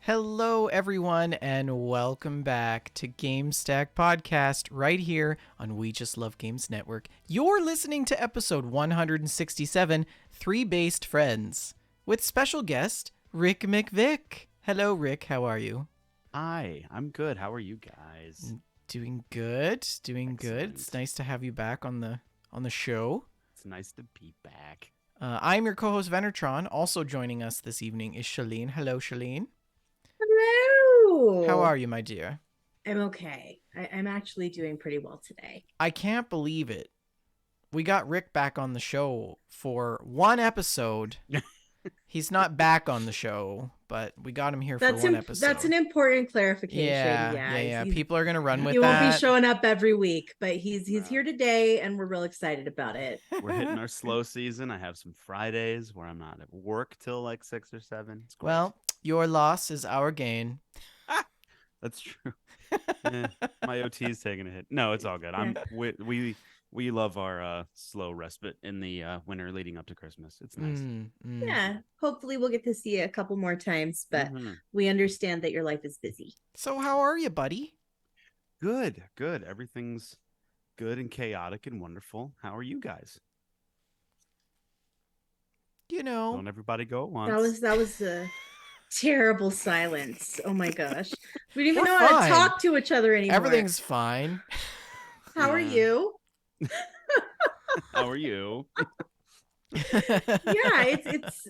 Hello, everyone, and welcome back to GameStack Podcast right here on We Just Love Games Network. You're listening to episode 167, Three Based Friends, with special guest Rick McVick. Hello, Rick. How are you? Hi, I'm good. How are you guys? Doing good. Doing good. Excellent. It's nice to have you back on the show. It's nice to be back. I'm your co-host Venetron. Also joining us this evening is Shalene. Hello, Shalene. Hello. How are you, my dear? I'm okay. I'm actually doing pretty well today. I can't believe it. We got Rick back on the show for one episode. He's not back on the show, but we got him here for one episode. That's an important clarification. Yeah. People are going to run with that. He won't be showing up every week, but he's here today, and we're real excited about it. We're hitting our slow season. I have some Fridays where I'm not at work till like 6 or 7. It's great. Well, your loss is our gain. That's true. My OT is taking a hit. No, it's all good. We love our slow respite in the winter leading up to Christmas. It's nice. Yeah. Hopefully we'll get to see you a couple more times, but we understand that your life is busy. So how are you, buddy? Good. Everything's good and chaotic and wonderful. How are you guys? Don't everybody go at once. That was a terrible silence. Oh my gosh. We don't even know how to talk to each other anymore. Everything's fine. How are you? How are you?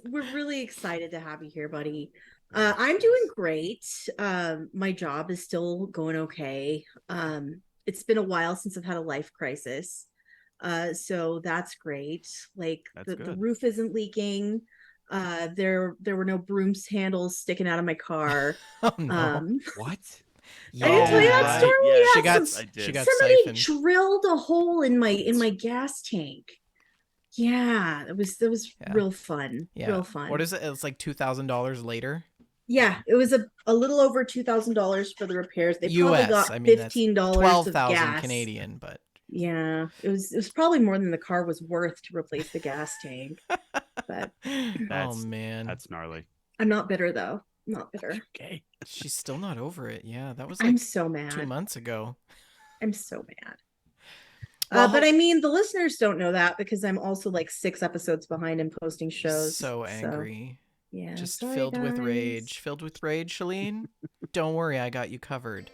We're really excited to have you here, buddy. I'm doing great. My job is still going okay. It's been a while since I've had a life crisis. So that's great. Like the roof isn't leaking. There were no broom handles sticking out of my car. Oh, no. What? I didn't tell you that story. She got somebody siphoned. drilled a hole in my gas tank. Yeah, it was real fun. Yeah. Real fun. What is it? It's like $2,000 later. Yeah, it was a little over $2,000 for the repairs. They US, probably got $15 $12,000 Canadian, but yeah, it was probably more than the car was worth to replace the gas tank. But oh man, that's gnarly. I'm not bitter though. Not bitter. Okay. She's still not over it. Yeah, that was like I'm so mad. 2 months ago. I'm so mad. But I mean, the listeners don't know that because I'm also like 6 episodes behind in posting shows. So angry. So, yeah. Just sorry, filled guys. with rage. Filled with rage, Shalene. Don't worry, I got you covered.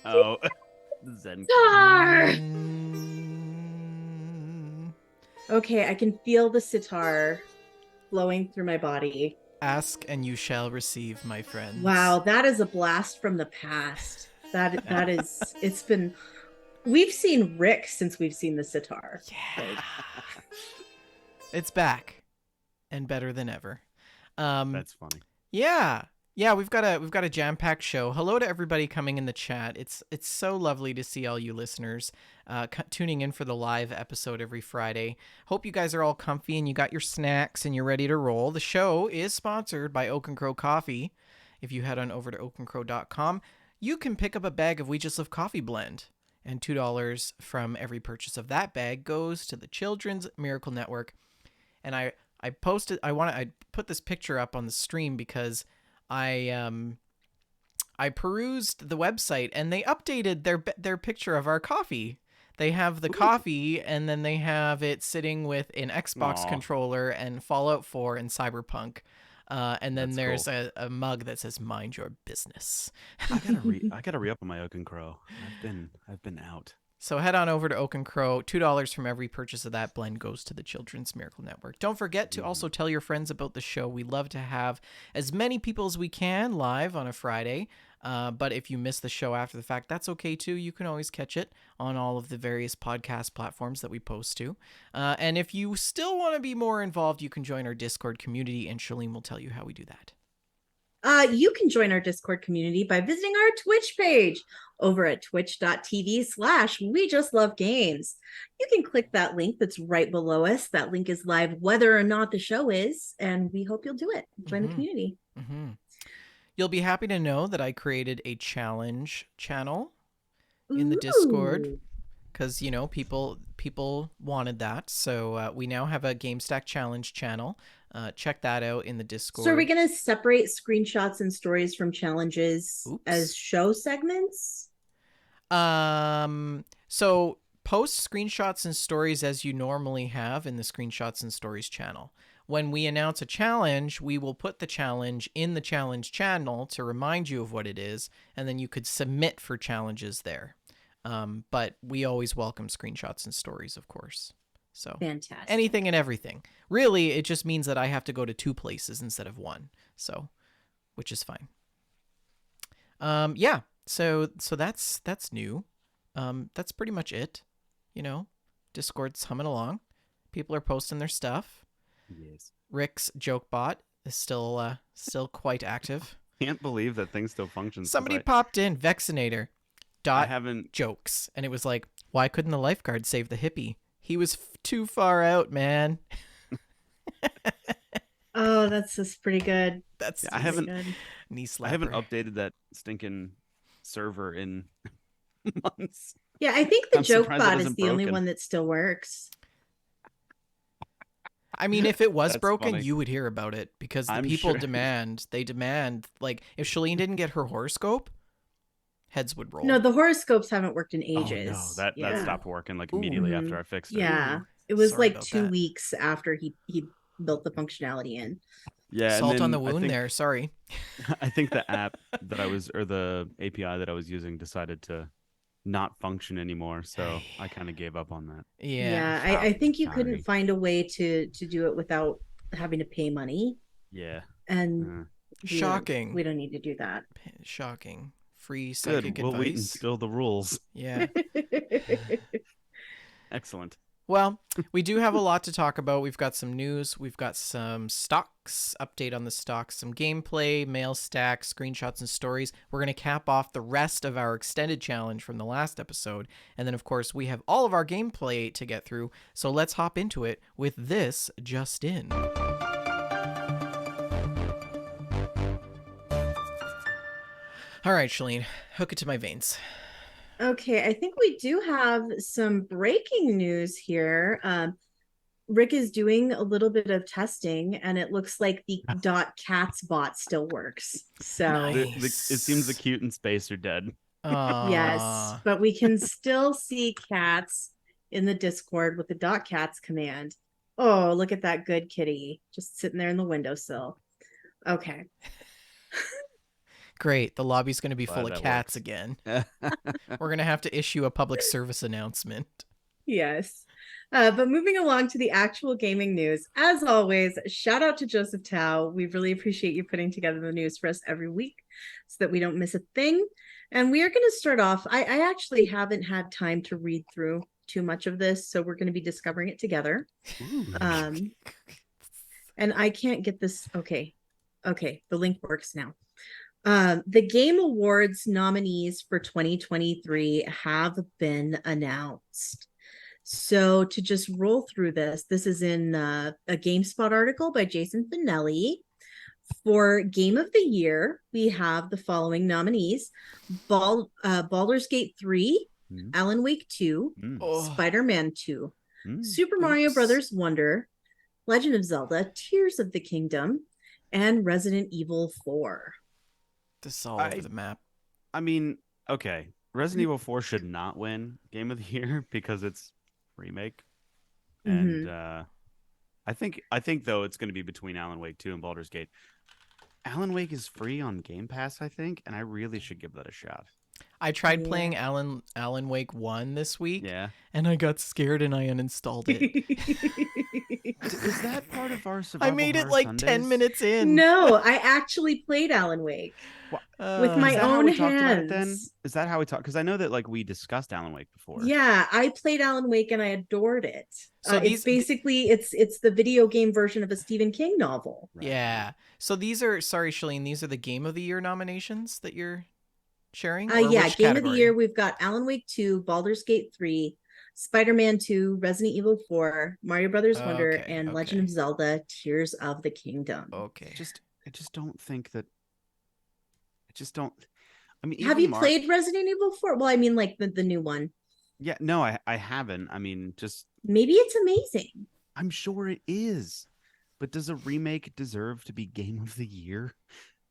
Oh. Zen. Okay, I can feel the sitar flowing through my body. Ask and you shall receive, my friends. Wow, that is a blast from the past. That is. It's been. We've seen Rick since we've seen the sitar. Yeah. It's back, and better than ever. That's funny. Yeah, we've got a jam-packed show. Hello to everybody coming in the chat. It's so lovely to see all you listeners tuning in for the live episode every Friday. Hope you guys are all comfy and you got your snacks and you're ready to roll. The show is sponsored by Oak and Crow Coffee. If you head on over to oakandcrow.com, you can pick up a bag of We Just Love Coffee blend, and $2 from every purchase of that bag goes to the Children's Miracle Network. And I put this picture up on the stream because I perused the website and they updated their picture of our coffee. They have the coffee and then they have it sitting with an Xbox controller and Fallout 4 and Cyberpunk. And then there's a mug that says "Mind your business." I gotta re up on my Oak and Crow. I've been out. So head on over to Oak and Crow. $2 from every purchase of that blend goes to the Children's Miracle Network. Don't forget to also tell your friends about the show. We love to have as many people as we can live on a Friday. But if you miss the show after the fact, that's okay too. You can always catch it on all of the various podcast platforms that we post to. And if you still want to be more involved, you can join our Discord community, and Shalene will tell you how we do that. You can join our Discord community by visiting our Twitch page over at twitch.tv/We Just Love Games. You can click that link that's right below us. That link is live whether or not the show is, and we hope you'll do it. Join the community. Mm-hmm. You'll be happy to know that I created a challenge channel in the Discord because, people wanted that. So we now have a GameStack challenge channel. Check that out in the Discord. So are we going to separate screenshots and stories from challenges as show segments? So post screenshots and stories as you normally have in the screenshots and stories channel. When we announce a challenge, we will put the challenge in the challenge channel to remind you of what it is, and then you could submit for challenges there. But we always welcome screenshots and stories, of course. So fantastic. Anything and everything. Really, it just means that I have to go to 2 places instead of 1. So, which is fine. Yeah. So that's new. That's pretty much it. You know, Discord's humming along. People are posting their stuff. Yes. Rick's joke bot is still quite active. Can't believe that thing still functions. Somebody popped in Vexinator. I haven't jokes, and it was like, why couldn't the lifeguard save the hippie? He was too far out, man. Oh, that's just pretty good. That's I haven't knee slapper. I haven't updated that stinking server in months. Yeah, I think the joke bot is the only one that still works. I mean, if it was That's broken, funny. You would hear about it because the people sure. demand, like, if Shalene didn't get her horoscope, heads would roll. No, the horoscopes haven't worked in ages. Oh, no, that stopped working like immediately after I fixed it. Yeah, it was like 2 weeks after he built the functionality in. Yeah, Salt on the wound there. Sorry. I think the app that I was, or the API that I was using, decided to not function anymore, so I kind of gave up on that. Yeah, I think you couldn't find a way to do it without having to pay money. Yeah. And shocking. We don't need to do that. Shocking. Free psychic advice. We'll wait and steal the rules. Yeah. Excellent. Well, we do have a lot to talk about. We've got some news. We've got some stocks, update on the stocks, some gameplay, mail stack, screenshots, and stories. We're going to cap off the rest of our extended challenge from the last episode. And then, of course, we have all of our gameplay to get through. So let's hop into it with this just in. All right, Shalene, hook it to my veins. Okay, I think we do have some breaking news here. Rick is doing a little bit of testing, and it looks like the .cats bot still works. So it seems the cute and space are dead. Yes, but we can still see cats in the Discord with the .cats command. Oh, look at that good kitty just sitting there in the windowsill. Okay. Great. The lobby's going to be full of cats again. We're going to have to issue a public service announcement. Yes. But moving along to the actual gaming news, as always, shout out to Joseph Tao. We really appreciate you putting together the news for us every week so that we don't miss a thing. And we are going to start off. I actually haven't had time to read through too much of this, so we're going to be discovering it together. And I can't get this. Okay. The link works now. The Game Awards nominees for 2023 have been announced. So to just roll through this is in a GameSpot article by Jason Finelli. For Game of the Year, we have the following nominees: Baldur's Gate 3, Alan Wake 2, Spider-Man 2, Super Mario Brothers Wonder, Legend of Zelda, Tears of the Kingdom, and Resident Evil 4. This is all over the map. I mean, okay. Resident Evil 4 should not win Game of the Year because it's remake. And I think though it's going to be between Alan Wake 2 and Baldur's Gate. Alan Wake is free on Game Pass, I think, and I really should give that a shot. I tried playing Alan Wake 1 this week, and I got scared and I uninstalled it. Is that part of our survival? I made it like Sundays? 10 minutes in. No, I actually played Alan Wake with my own hands. Is that how we talked? Because I know that like we discussed Alan Wake before. Yeah, I played Alan Wake and I adored it. So it's basically it's the video game version of a Stephen King novel. Right. Yeah. So these are, sorry, Shalene, these are the Game of the Year nominations that you're sharing? Yeah, Game of the Year, we've got Alan Wake 2, Baldur's Gate 3, Spider-Man 2, Resident Evil 4, Mario Brothers Wonder, and Legend of Zelda: Tears of the Kingdom. Okay. I just don't think that. I mean, have you played Resident Evil 4? Well, I mean, like the new one. Yeah, no, I haven't. I mean, just maybe it's amazing. I'm sure it is, But does a remake deserve to be Game of the Year?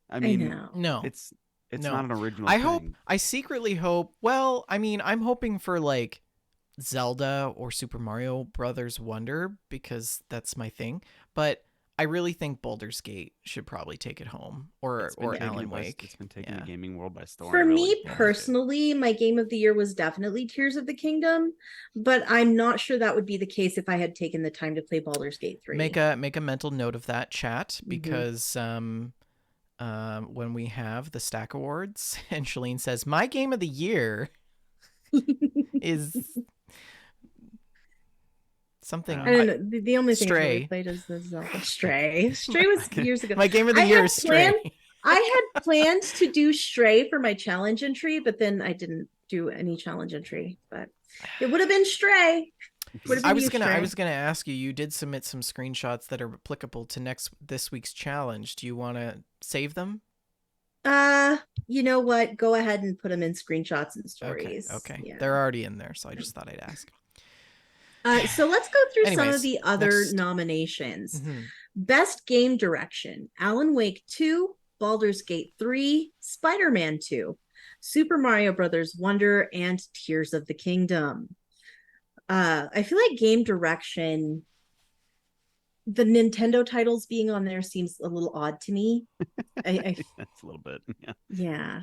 I I mean, know. No. it's No. not an original I thing. hope, I secretly hope, well, I mean, I'm hoping for like Zelda or Super Mario Brothers Wonder because that's my thing. But I really think Baldur's Gate should probably take it home, It's been taking Alan it by, Wake. it's been taking the Yeah. gaming world by storm. For really. me Yeah. personally, my game of the year was definitely Tears of the Kingdom, but I'm not sure that would be the case if I had taken the time to play Baldur's Gate 3. Make a mental note of that, chat, because when we have the Stack Awards, and Shalene says my game of the year is something. I don't know. The only thing I've really Stray. played is the Zelda Stray. Stray was years ago. My game of the I year had is Stray. I had planned to do Stray for my challenge entry, but then I didn't do any challenge entry. But it would have been Stray. I was gonna ask you. You did submit some screenshots that are applicable to this week's challenge. Do you want to save them? You know what? Go ahead and put them in screenshots and stories. Okay. Yeah. They're already in there, so I just thought I'd ask. So let's go through some Anyways, of the other next. nominations. Mhm. Best Game Direction: Alan Wake 2, Baldur's Gate 3, Spider-Man 2, Super Mario Brothers Wonder, and Tears of the Kingdom. I feel like game direction, the Nintendo titles being on there seems a little odd to me. That's a little bit. Yeah.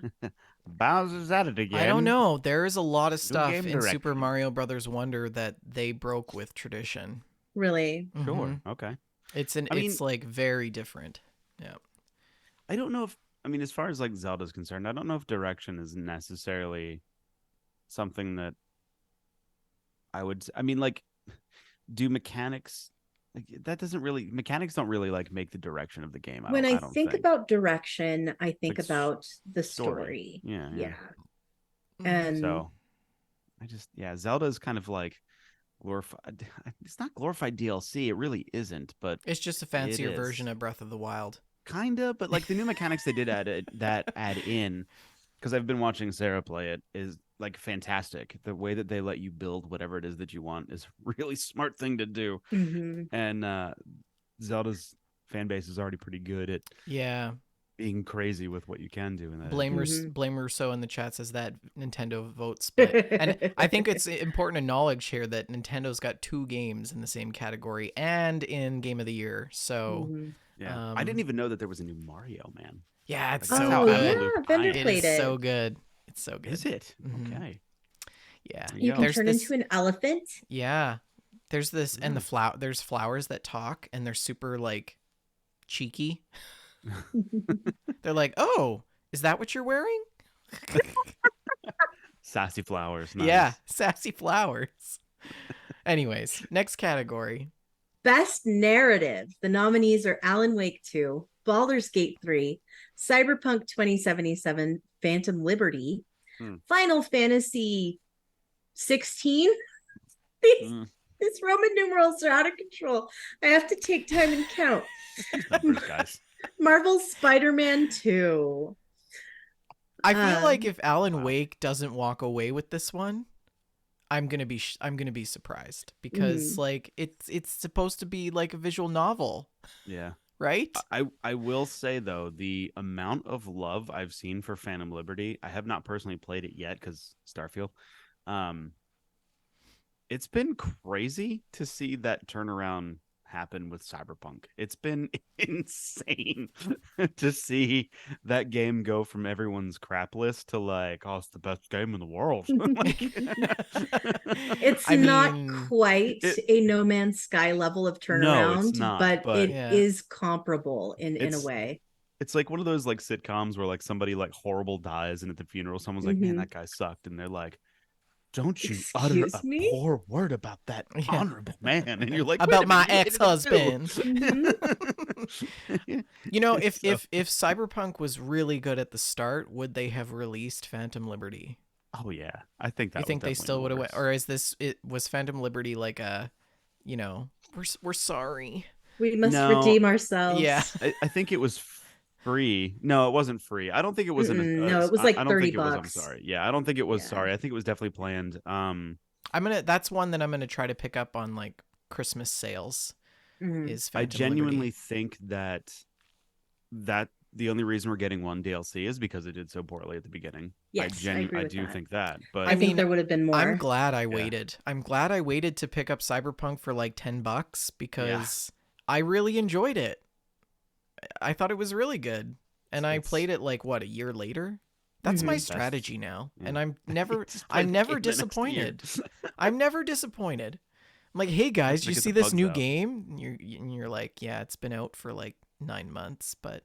Bowser's at it again. I don't know. There is a lot of stuff game in Super direction. Mario Brothers Wonder that they broke with tradition. Really? Sure. Mhm. Okay. It's like very different. Yeah. I don't know if as far as like Zelda's concerned, I don't know if direction is necessarily something that like do mechanics like that doesn't really mechanics don't really like make the direction of the game. When I don't think about direction, I think Like about the story. Yeah. And So Zelda is kind of like glorified. It's not glorified DLC. It really isn't, but It's just a fancier version of Breath of the Wild. Kinda, but like the new mechanics they did add in, because I've been watching Sarah play it, is like fantastic. The way that they let you build whatever it is that you want is a really smart thing to do. And Zelda's fan base is already pretty good at being crazy with what you can do in that. Blame Rousseau in the chat says that Nintendo vote split. And I think it's important to acknowledge here that Nintendo's got 2 games in the same category and in Game of the Year. So yeah, I didn't even know that there was a new Mario, man. Yeah, it's Like, so good. Yeah, Bender It played is it. so good. It's so good. Is it? Mhm. Okay. Yeah. You can turn into an elephant. Yeah. There's this and there's flowers that talk and they're super like cheeky. They're like, "Oh, is that what you're wearing?" Sassy flowers. Nice. Yeah, sassy flowers. Anyways, next category. Best Narrative. The nominees are Alan Wake 2, Baldur's Gate 3, Cyberpunk 2077, Phantom Liberty, Final Fantasy 16. These Roman numerals are out of control. I have to take time and count. Numbers, guys. Marvel's Spider-Man 2. I feel like if Alan Wake doesn't walk away with this one, I'm gonna be surprised because like it's supposed to be like a visual novel. Yeah. Right? I will say though, the amount of love I've seen for Phantom Liberty, I have not personally played it yet because Starfield. It's been crazy to see that turnaround happen with Cyberpunk. It's been insane to see that game go from everyone's crap list to like, oh, it's the best game in the world. It's not quite a No Man's Sky level of turnaround, no, it's not, but it is comparable in a way. It's like one of those like sitcoms where like somebody like horrible dies and at the funeral someone's like, man, that guy sucked, and they're like, don't you utter a poor word about that honorable man. And you're like, about my ex-husband. You know, if Cyberpunk was really good at the start, would they have released Phantom Liberty? Oh yeah, I think that. You think they still would have, or was Phantom Liberty like a, you know, we're sorry, we must redeem ourselves? Yeah, I think it was free. No, it wasn't free. I don't think it was. No, it was like $30. I'm sorry. Yeah, I don't think it was. Sorry, I think it was definitely planned. That's one that I'm gonna try to pick up on like Christmas sales. Mhm. is I Phantom genuinely Liberty. think that the only reason we're getting one DLC is because it did so poorly at the beginning. Yes, I agree I with do that. think that, but I think there would have been I'm more. glad I Yeah. waited. I'm glad I waited to pick up Cyberpunk for like $10 because I really enjoyed it. I thought it was really good. And I It's- played it like what, a year later? That's my Mhm. strategy now. Yeah. And I'm never Just play I'm the never game the next year. disappointed. I'm never disappointed. I'm like, "Hey guys, They you get see the this bugs new out. game?" And you're like, "Yeah, it's been out for like 9 months, but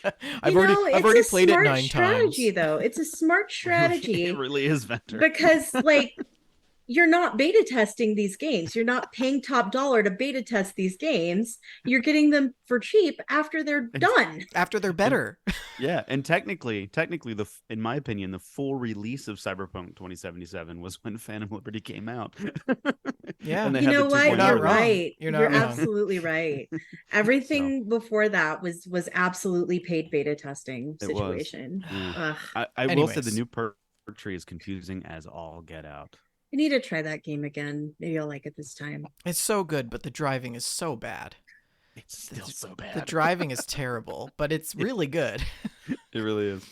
I've It's already a played it smart 9 strategy, times." though. It's a smart It strategy really is, Venter. because, like, you're not beta testing these games. You're not paying top dollar to beta test these games. You're getting them for cheap after they're done. After they're better. Yeah, and technically, in my opinion, the full release of Cyberpunk 2077 was when Phantom Liberty came out. Yeah. And they You had know the 2.0 what? You're not You're wrong. release. right. You're You're not wrong. absolutely right. Everything before that was absolutely paid beta testing It was. situation. Yeah. Ugh. I will say the Anyways. new perk tree is confusing as all get out. I need to try that game again. Maybe I'll like it this time. It's so good, but the driving is so bad. It's still so The bad. driving is terrible, but it's really good. It really is.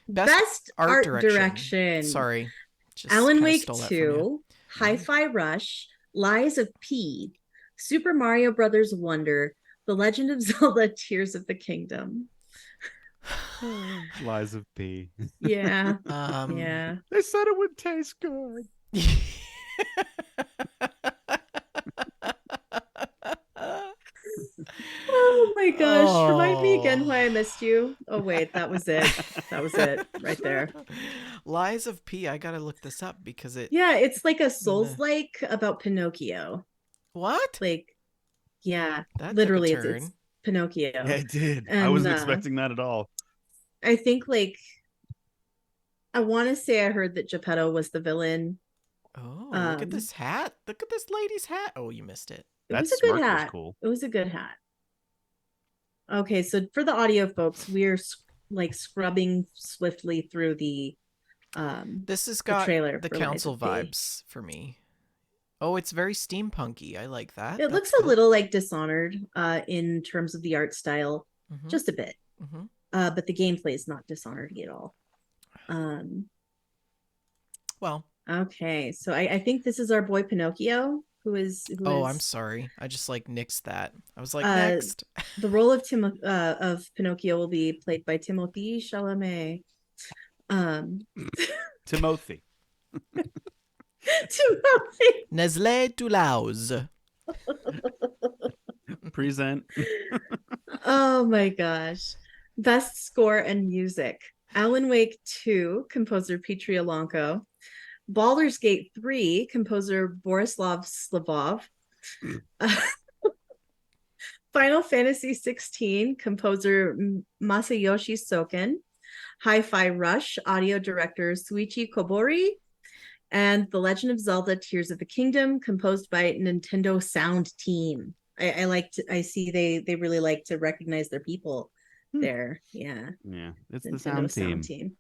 Best art direction. Sorry. Just Alan kinda Wake stole that from you. 2, Hi-Fi Rush, Lies of P, Super Mario Brothers Wonder, The Legend of Zelda Tears of the Kingdom. Lies of P. Yeah. Um, Yeah. They said it would taste good. Oh my gosh. Remind me again Oh. why I missed you. Oh wait, that was it. That was it right there. Lies of P. I gotta look this up because it. Yeah, it's like a Souls-like about Pinocchio. What? Like, yeah, That literally took a it's turn. Pinocchio. Yeah, it did. I And wasn't expecting that at all. I think like I want to say I heard that Geppetto was the villain. Oh, look at this hat. Look at this lady's hat. Oh, you missed it. It That was a good smirk was hat. cool. It was a good hat. Okay, so for the audio folks, we're like scrubbing swiftly through the This has the got trailer the for Lies council of P. vibes for me. Oh, it's very steampunky. I like that. It looks That's a good. little like Dishonored in terms of the art style, Mhm. just a bit. Mhm. But the gameplay is not Dishonored at all. Well, Okay, so I think this is our boy Pinocchio, who is I'm sorry. I just like nixed that. I was like, Uh, next. the role of Pinocchio will be played by Timothée Chalamet. Timothy. Timothy. Nestlé Toulouse. Present. Oh my gosh. Best score and music. Alan Wake 2, composer Petri Alonko. Baldur's Gate 3, composer Borislav Slavov. Final Fantasy 16, composer Masayoshi Soken. Hi-Fi Rush, audio director Suichi Kobori. And The Legend of Zelda Tears of the Kingdom, composed by Nintendo Sound Team. I see they really like to recognize their people there. Yeah. Yeah, it's Nintendo the sound team.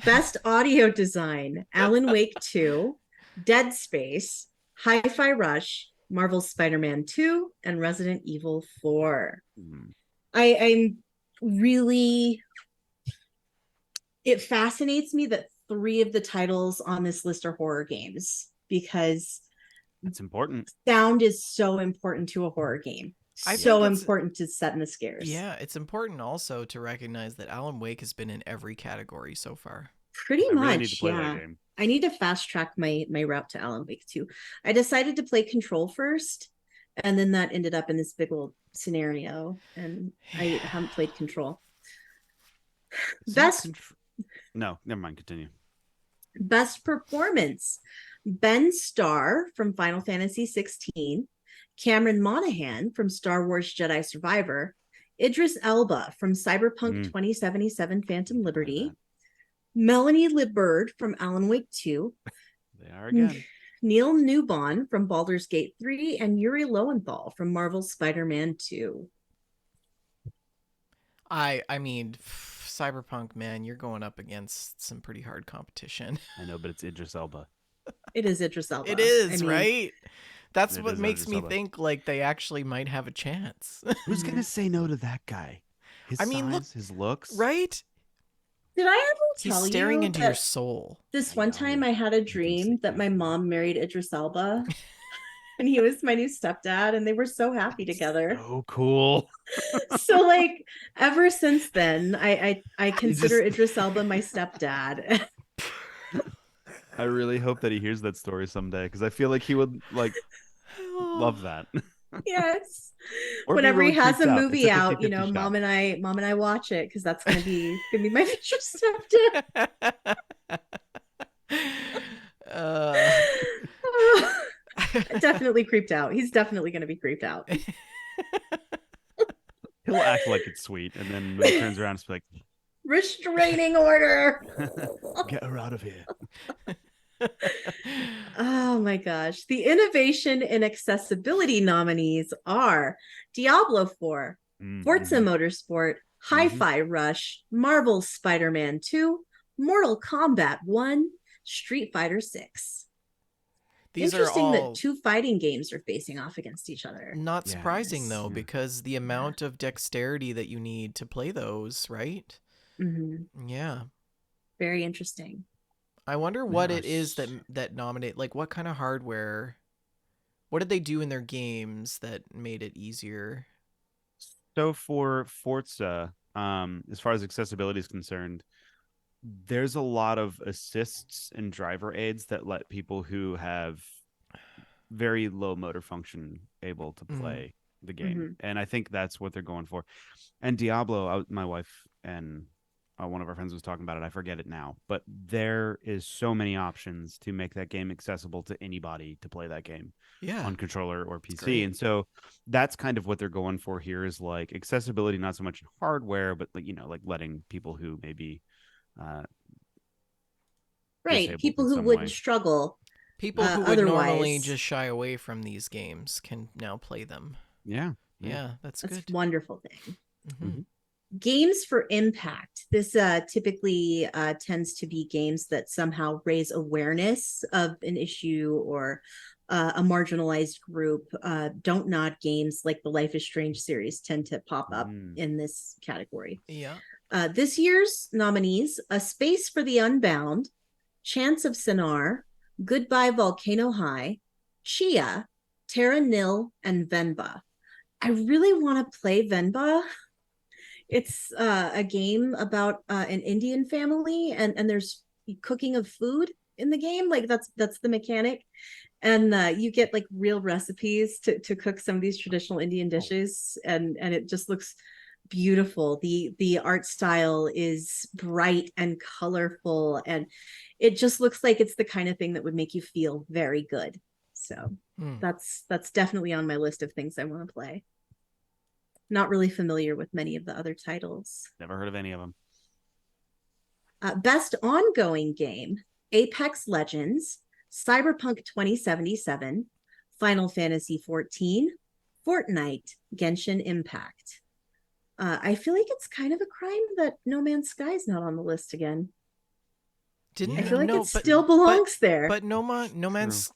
Best audio design: Alan Wake 2, Dead Space, Hi-Fi Rush, Marvel's Spider-Man 2, and Resident Evil 4. I'm really, it fascinates me that 3 of the titles on this list are horror games because It's important. sound is so important to a horror game. So important to setting the scares. Yeah, it's important also to recognize that Alan Wake has been in every category so far. Pretty I much, really need to play yeah. that game. I need to fast track my route to Alan Wake 2. I decided to play Control first, and then that ended up in this big old scenario, and I haven't played Control. No, never mind. Continue. Best performance: Ben Starr from Final Fantasy 16, Cameron Monaghan from Star Wars Jedi Survivor, Idris Elba from Cyberpunk 2077 Phantom Liberty, Melanie Liberd from Alan Wake 2. They are again. Neil Newbon from Baldur's Gate 3, and Yuri Lowenthal from Marvel's Spider-Man 2. I mean, Cyberpunk, man, you're going up against some pretty hard competition. I know, but it's Idris Elba. It is Idris Elba. It is, right? That's It what is makes Idris me Elba. think like they actually might have a chance. Who's gonna say no to that guy? His I mean, look, size, his looks. right? Did I ever He's tell staring you into your that soul. this I one time know. I had a You can dream say that my anything. mom married Idris Elba and he was my new stepdad and they were so happy That's together. so cool. So like ever since then, I You consider just Idris Elba my stepdad. I really hope that he hears that story someday because I feel like he would like love that. Yes. Or be Whenever he really has creeped a out. It's movie a out, fifty-fifty shot. mom and I watch it because that's gonna be my future stepdad. uh, Definitely creeped out. He's definitely gonna be creeped out. He'll act like it's sweet, and then when he turns around, it's like, Restraining order. get her out of here. Oh my gosh. The innovation and accessibility nominees are Diablo 4, Forza Mm-hmm. Motorsport, Hi Mm-hmm. Fi Rush, Marvel's Spider Man 2, Mortal Kombat 1, Street Fighter 6. These are Interesting that all two fighting games are facing off against each other. not surprising Yes. though, Yeah. because the amount of dexterity that you need to play those, right? Mhm. Yeah. Very interesting. I wonder There what are it is that nominate, like what kind of hardware, what did they do in their games that made it easier? So for Forza, as far as accessibility is concerned, there's a lot of assists and driver aids that let people who have very low motor function able to play the game. Mhm. And I think that's what they're going for. And Diablo, my wife and one of our friends was talking about it. I forget it now, but there is so many options to make that game accessible to anybody to play that game Yeah. on controller or PC. Great. And so that's kind of what they're going for here is like accessibility, not so much in hardware, but like, like letting people who maybe uh, Right. disabled People in who some would way. struggle People who would normally otherwise. just shy away from these games can now play them. Yeah. Yeah, that's That's good. a wonderful thing. Mm-hmm. Games for impact. This typically tends to be games that somehow raise awareness of an issue or a marginalized group. Don't Nod games like the Life is Strange series tend to pop up in this category. Yeah. This year's nominees: A Space for the Unbound, Chance of Sinar, Goodbye Volcano High, Chia, Terra Nil, and Venba. I really want to play Venba. It's a game about an Indian family, and there's cooking of food in the game. Like that's the mechanic, and you get like real recipes to cook some of these traditional Indian dishes, and it just looks beautiful. The art style is bright and colorful, and it just looks like it's the kind of thing that would make you feel very good. So that's definitely on my list of things I want to play. Not really familiar with many of the other titles. Never heard of any of them. Best ongoing game: Apex Legends, Cyberpunk 2077, Final Fantasy 14, Fortnite, Genshin Impact. I feel like it's kind of a crime that No Man's Sky is not on the list again. I feel like it still belongs there. But No Man's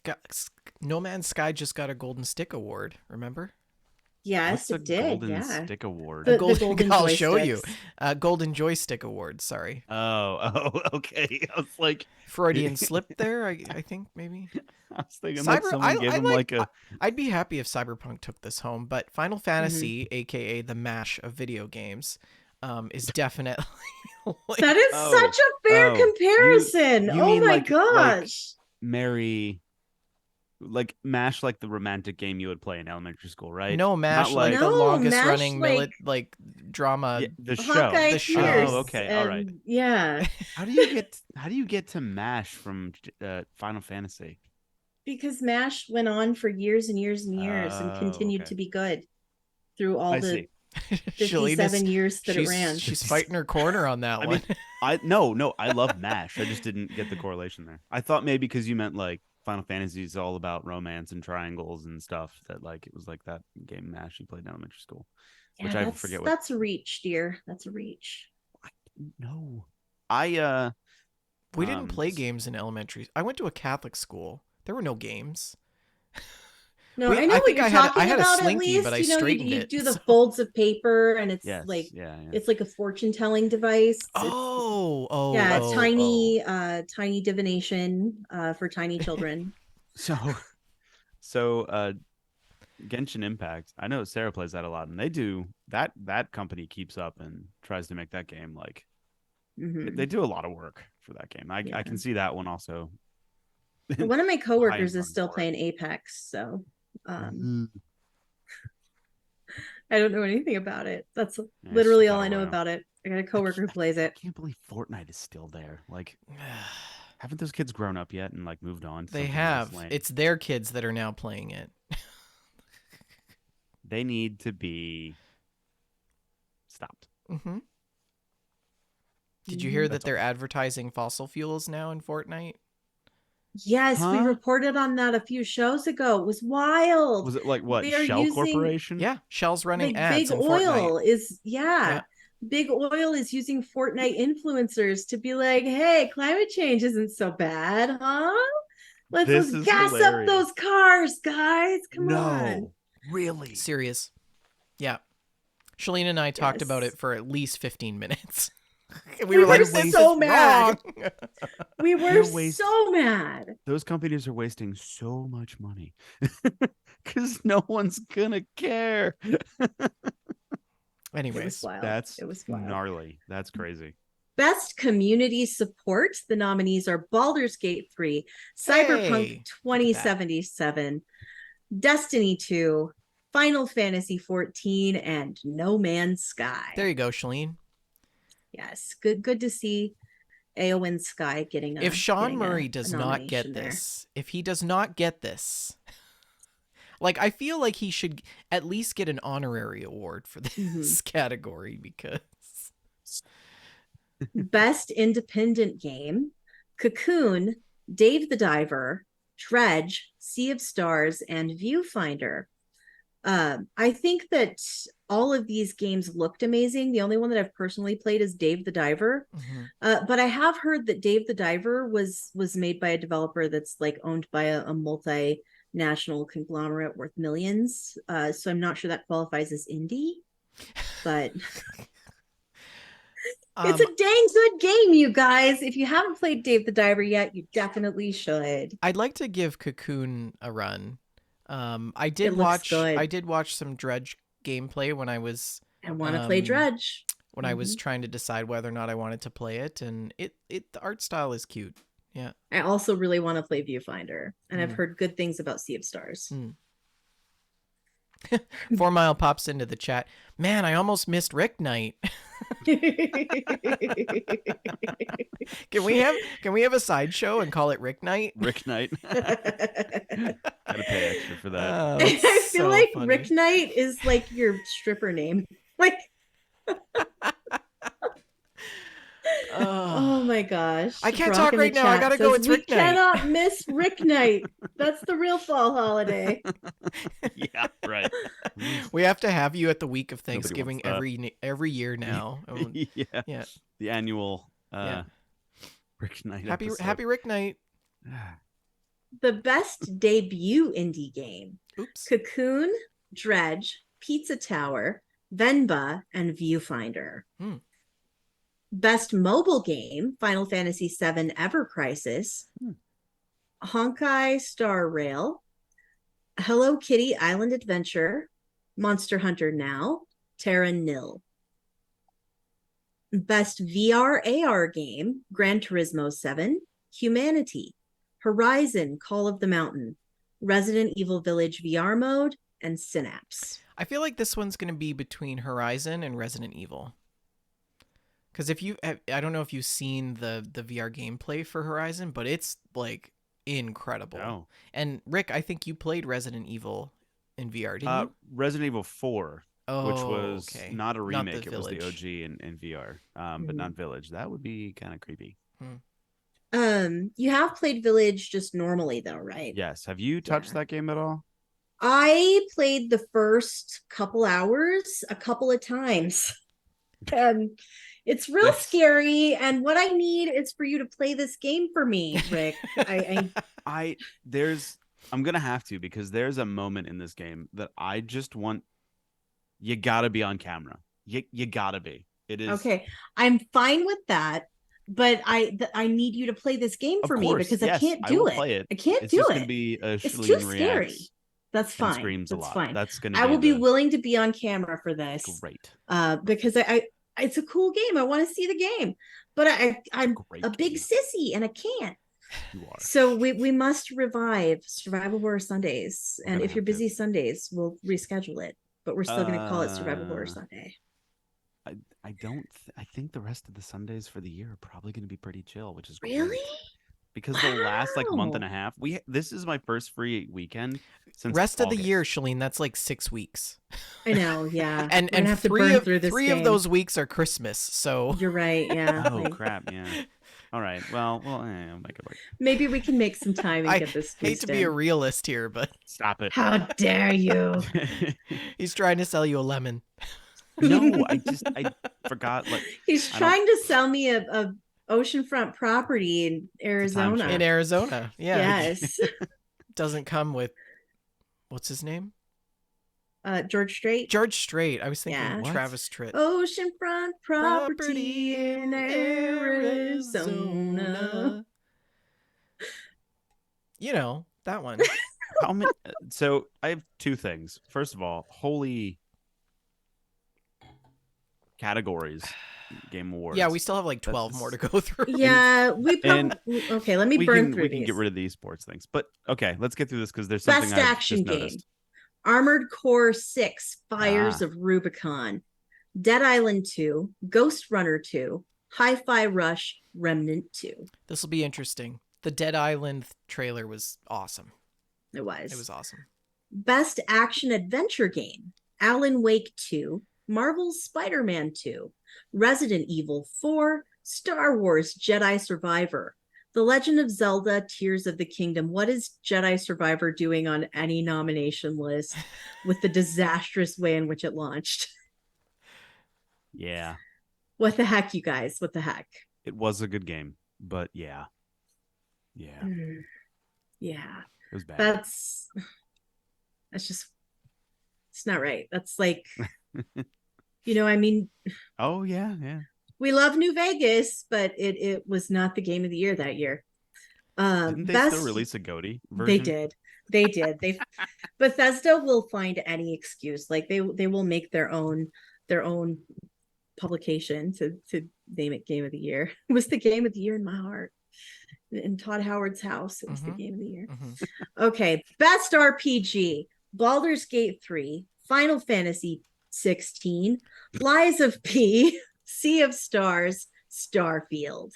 Sky just got a Golden Stick Award, remember? Yes, What's it did. Golden Stick Award? The golden I'll joysticks. show you. Golden Joystick Award, sorry. Oh, okay. I was like Freudian slip there, I think maybe. I was thinking like someone gave him like a. I'd be happy if Cyberpunk took this home, but Final Fantasy, aka the MASH of video games, is definitely. That is such a fair comparison. You oh mean my like, gosh! Mary, like MASH, like the romantic game you would play in elementary school, right? No, MASH, Not like the longest MASH, running drama. Yeah, the show. Hawkeye The show. Pierce, Oh, okay, all right. Yeah. How do you get to MASH from Final Fantasy? Because MASH went on for years and years and years and continued to be good through all the 57 years that it ran. She's fighting her corner on that one. No, I love MASH. I just didn't get the correlation there. I thought maybe because you meant like Final Fantasy is all about romance and triangles and stuff, that like it was like that game MASH you played in elementary school. Yeah, which I forget what. That's a reach, dear. That's a reach. No. We didn't play games in elementary. I went to a Catholic school. There were no games. No, I know I what think you're I talking had a about. At Slinky, least but I you know straightened you it. do the so- folds of paper, and it's Yes. like Yeah. it's like a fortune telling device. It's yeah, Oh. tiny divination for tiny children. So so Genshin Impact. I know Sarah plays that a lot, and they do that. That company keeps up and tries to make that game like they Hmm. do a lot of work for that game. I Yeah. can see that one also. Well, one of my High in coworkers is running still for it. playing Apex, so Mhm. I don't know anything about it. That's Yeah, it's just a literally all battle I know royale. about it. I got a I coworker who can't, plays I it. can't believe Fortnite is still there. Like, haven't those kids grown up yet and like moved on to They something less have. lame? It's their kids that are now playing it. They need to be stopped. Mm-hmm. Did you hear Mhm. that That's they're all. advertising fossil fuels now in Fortnite? Yes, we Huh? reported on that a few shows ago. It was wild. Was it like what? They are Shell using Corporation? Yeah, Shell's running like ads in Fortnite. Yeah. Big Oil is using Fortnite influencers to be like, hey, climate change isn't so bad, huh? Let's This is gas up hilarious. those cars, guys. Come on. No, really? Serious. Yeah. Shalene and I talked about Yes. it for at least 15 minutes. we We were were like, They're this so is mad. wrong. We were They're waste- so mad. Those companies are wasting so much money because no one's gonna care. It was Anyways, wild. That's It was wild. gnarly. That's crazy. Best community support. The nominees are Baldur's Gate 3, Cyberpunk hey, look at that. 2077, Destiny 2, Final Fantasy 14, and No Man's Sky. There you go, Shalene. Yes, good to see Eowyn Sky getting a If Sean getting Murray a does not get nomination there. this, if he does not get this, like I feel like he should at least get an honorary award for this category because Best independent game: Cocoon, Dave the Diver, Dredge, Sea of Stars, and Viewfinder. I think that all of these games looked amazing. The only one that I've personally played is Dave the Diver. But I have heard that Dave the Diver was made by a developer that's like owned by a multinational conglomerate worth millions. So I'm not sure that qualifies as indie, but it's a dang good game, you guys. If you haven't played Dave the Diver yet, you definitely should. I'd like to give Cocoon a run. I It did looks good. I did watch some Dredge gameplay when I was I want to play Dredge. when I was trying to decide whether or not I wanted to play it, and the art style is cute. Yeah. I also really want to play Viewfinder, and I've heard good things about Sea of Stars. 4 Mile pops into the chat. Man, I almost missed Rick Night. Can we have a sideshow and call it Rick Night? Rick Knight. Gotta pay extra for that. Oh, I that's feel so like funny. Rick Knight is like your stripper name. Like, oh my gosh! I can't Brock talk in the right now. I chat gotta go. says, It's we Rick Night." cannot miss Rick Night. That's the real fall holiday. Yeah, right. We have to have you at the week of Nobody wants Thanksgiving that. every year now. Yeah. Yeah. The annual Yeah. Rick Knight Happy episode. Rick Night. The best debut indie game: Oops. Cocoon, Dredge, Pizza Tower, Venba, and Viewfinder. Best mobile game: Final Fantasy VII Ever Crisis, Honkai Star Rail, Hello Kitty Island Adventure, Monster Hunter Now, Terra Nil. Best VR AR game: Gran Turismo 7, Humanity, Horizon Call of the Mountain, Resident Evil Village VR mode, and Synapse. I feel like this one's going to be between Horizon and Resident Evil. Because I don't know if you've seen the VR gameplay for Horizon, but it's like incredible. Oh. And Rick, I think you played Resident Evil in VR, didn't you? Resident Evil 4, which was okay. not a Not the remake. It was the Village. OG in VR, but not Village. That would be kind of creepy. You have played Village just normally though, right? Yes. Have you touched that game at all? I played the first couple hours a couple of times. It's real scary, and what I need is for you to play this game for me, Rick. I'm gonna have to because there's a moment in this game that I just want. You gotta be on camera. You gotta be. It is Okay, I'm fine with that, but I need you to play this game Of for me course, because I yes, can't I will do it. play it. I can't It's do just gonna it. be a It's too Shalene scary. reacts That's and fine. screams a That's lot. fine. That's gonna I be will be the willing to be on camera for this. great. Because I it's a cool game. I want to see the game, but I'm Great a big game. sissy and I can't. You are. So we must revive Survival Horror Sundays, We're and gonna if you're have to. busy Sundays, we'll reschedule it. But we're still going to call it Survival Horror Uh, Sunday. I don't. I think the rest of the Sundays for the year are probably gonna be pretty chill, which is Really? great. Because the last like month and Wow. a half, this is my first free weekend since Rest of the year, August. Shalene, that's like 6 weeks. I know. Yeah, And we're gonna have to three burn of through this three game. of those weeks are Christmas. So You're right. Yeah. Oh Like, crap! Yeah. All right. Well, I'll make it work. maybe we can make some time and I get this hate squeezed to be a in. realist here, but Stop it. How dare you? he's trying to sell you a lemon. No, I forgot. Like He's I don't. trying to sell me a oceanfront property in Arizona. In Arizona. Yeah. Yes. Doesn't come with what's his name? George Strait. George Strait. I was thinking Yeah. What? Travis Tritt. Oceanfront property in Arizona. You know, that one. How many? So I have two things. First of all, holy categories, game awards. Yeah, we still have like 12 That's- more to go through. Yeah, we And probably okay. Let me burn through we these. can get rid of these sports things, but okay, let's get through this because there's something Best I've action just game: noticed. Armored Core 6: Fires Ah. of Rubicon, Dead Island 2, Ghost Runner 2, Hi-Fi Rush, Remnant 2. This will be interesting. The Dead Island trailer was awesome. It was. It was awesome. Best action adventure game: Alan Wake 2, Marvel's Spider-Man 2, Resident Evil 4, Star Wars Jedi Survivor, The Legend of Zelda Tears of the Kingdom. What is Jedi Survivor doing on any nomination list with the disastrous way in which it launched? Yeah, What the heck, you guys? What the heck? it was a good game, but yeah, Yeah. it was bad. That's just, it's not right. That's like, I mean, Oh yeah. we love New Vegas, but it was not the game of the year that year. Didn't they still release a GOTY version? They did. Bethesda will find any excuse. Like they will make their own publication to name it game of the year. It was the game of the year in my heart. In Todd Howard's house, it was the game of the year. Okay, best RPG: Baldur's Gate 3, Final Fantasy 16, Lies of P, Sea of Stars, Starfield.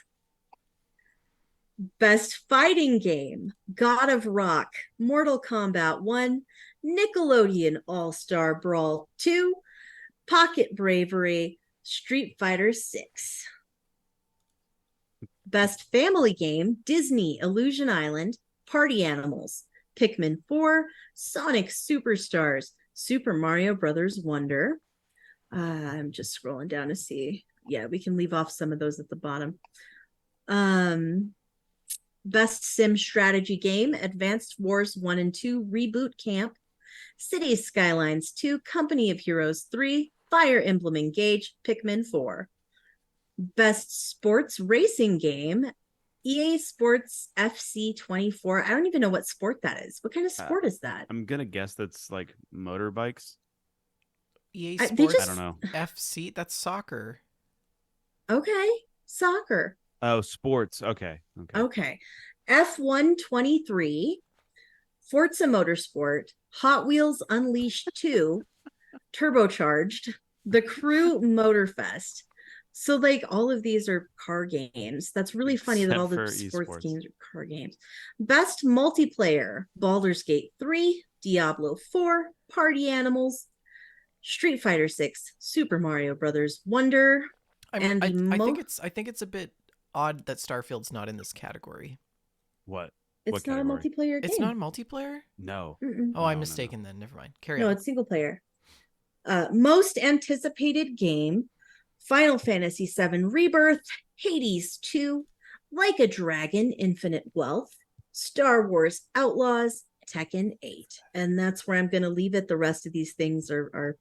Best fighting game: God of Rock, Mortal Kombat 1, Nickelodeon All-Star Brawl 2, Pocket Bravery, Street Fighter 6. Best family game: Disney Illusion Island, Party Animals, Pikmin 4, Sonic Superstars, Super Mario Brothers Wonder. I'm just scrolling down to see. Yeah, we can leave off some of those at the bottom. Best sim strategy game: Advanced Wars 1 and 2, Reboot Camp, Cities Skylines 2, Company of Heroes 3, Fire Emblem Engage, Pikmin 4. Best sports racing game: EA Sports FC 24. I don't even know what sport that is. What kind of sport is that? I'm gonna guess that's like motorbikes. EA They Sports just- I don't know. FC, that's soccer. Okay, soccer. Oh, sports. Okay. Okay. F1 23, Forza Motorsport, Hot Wheels Unleashed 2, Turbocharged, The Crew Motorfest. So like all of these are car games. That's really funny that Except all the for sports esports. games are car games. Best multiplayer: Baldur's Gate 3, Diablo 4, Party Animals, Street Fighter 6, Super Mario Brothers Wonder. I think it's a bit odd that Starfield's not in this category. What? It's What not category? a multiplayer game. It's not a multiplayer? No. Mm-mm. Oh, I'm No. mistaken then. Never mind. Carry No, on. it's single player. Most anticipated game: Final Fantasy VII Rebirth, Hades 2, Like a Dragon: Infinite Wealth, Star Wars Outlaws, Tekken 8. And that's where I'm going to leave it. The rest of these things are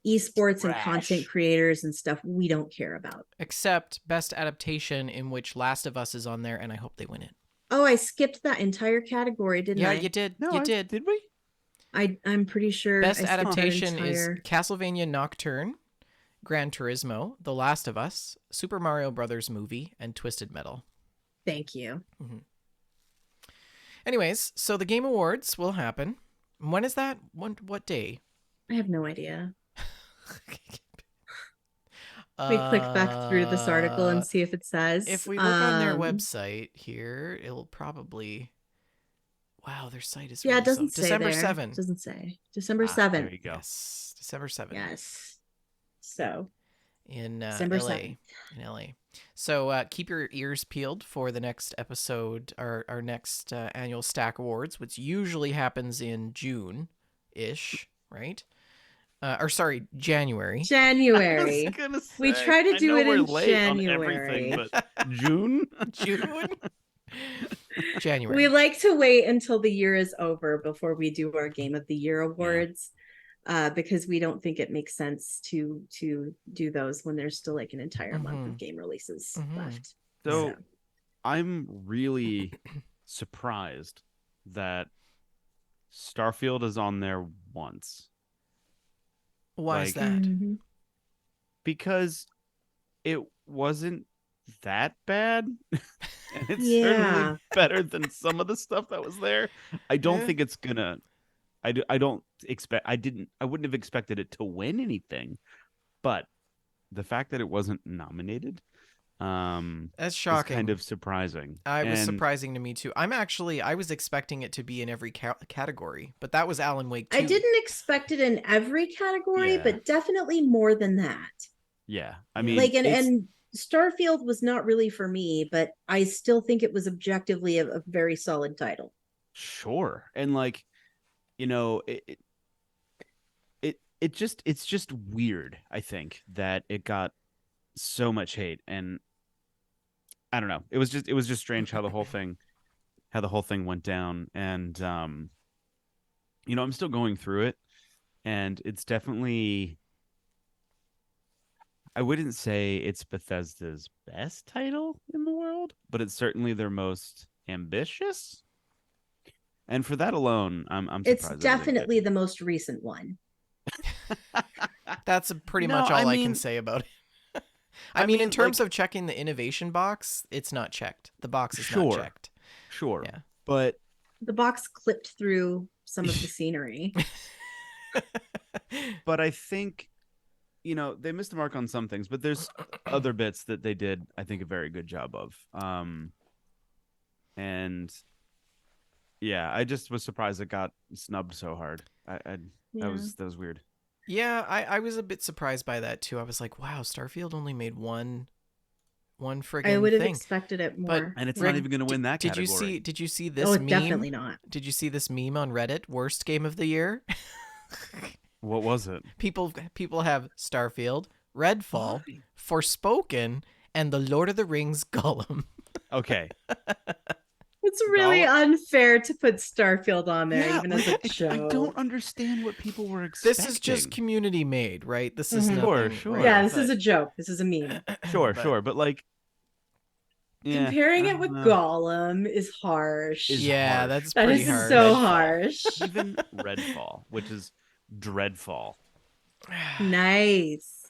esports and content Trash. creators and stuff we don't care about. Except best adaptation, in which Last of Us is on there, and I hope they win it. Oh, I skipped that entire category, didn't Yeah, I? you did. No, you did. Did we? I'm pretty sure Best I skipped that adaptation entire... is Castlevania Nocturne, Gran Turismo, The Last of Us, Super Mario Brothers movie, and Twisted Metal. Thank you. Anyways, so the Game Awards will happen. When is that? What day? I have no idea. We click back through this article and see if it says. If we look on their website here, it'll probably... Wow, their site is Yeah, really it doesn't slow. say December there. 7th. It doesn't say. December There 7th. you go. Yes, December 7th. Yes. So In December LA. 7th. In LA. So keep your ears peeled for the next episode, our next annual Stack Awards, which usually happens in June-ish, right? Or sorry, January. January. We try to do it we're in late January. on everything, but June? June? January. We like to wait until the year is over before we do our Game of the Year awards, because we don't think it makes sense to do those when there's still like an entire month of game releases left. So I'm really surprised that Starfield is on there once. Why is that? Because it wasn't that bad. And it's certainly better than some of the stuff that was there. I don't think it's gonna... I don't expect... I wouldn't have expected it to win anything. But the fact that it wasn't nominated... That's shocking. It's kind of surprising. It was surprising to me too. I was expecting it to be in every category, but that was Alan Wake 2. I didn't expect it in every category, but definitely more than that. Yeah, I mean, like, and Starfield was not really for me, but I still think it was objectively a very solid title. Sure, and like, you know, it's just weird. I think that it got so much hate, and I don't know. It was just strange how the whole thing went down, and you know, I'm still going through it, and it's definitely... I wouldn't say it's Bethesda's best title in the world, but it's certainly their most ambitious. And for that alone, I'm surprised. It's definitely the most recent one. That's pretty much all I can say about it. I mean, in terms of checking the innovation box, it's not checked. The box is not checked. Sure. Yeah. But the box clipped through some of the scenery. But I think, you know, they missed the mark on some things, but there's other bits that they did, I think, a very good job of. And yeah, I just was surprised it got snubbed so hard. That was weird. Yeah, I was a bit surprised by that too. I was like, wow, Starfield only made one friggin' thing. I would have expected it more. And it's not even going to win that category. Did you see this meme? Definitely not. Did you see this meme on Reddit? Worst game of the year? What was it? People have Starfield, Redfall, Forspoken, and the Lord of the Rings Gollum. Okay. It's really unfair to put Starfield on there, even as a show. I don't understand what people were expecting. This is just community made, right? This is sure. Right? Yeah, this is a joke. This is a meme. Sure, but like comparing it with Gollum is harsh. That's pretty harsh. So harsh. Even Redfall, which is Dreadfall. Nice.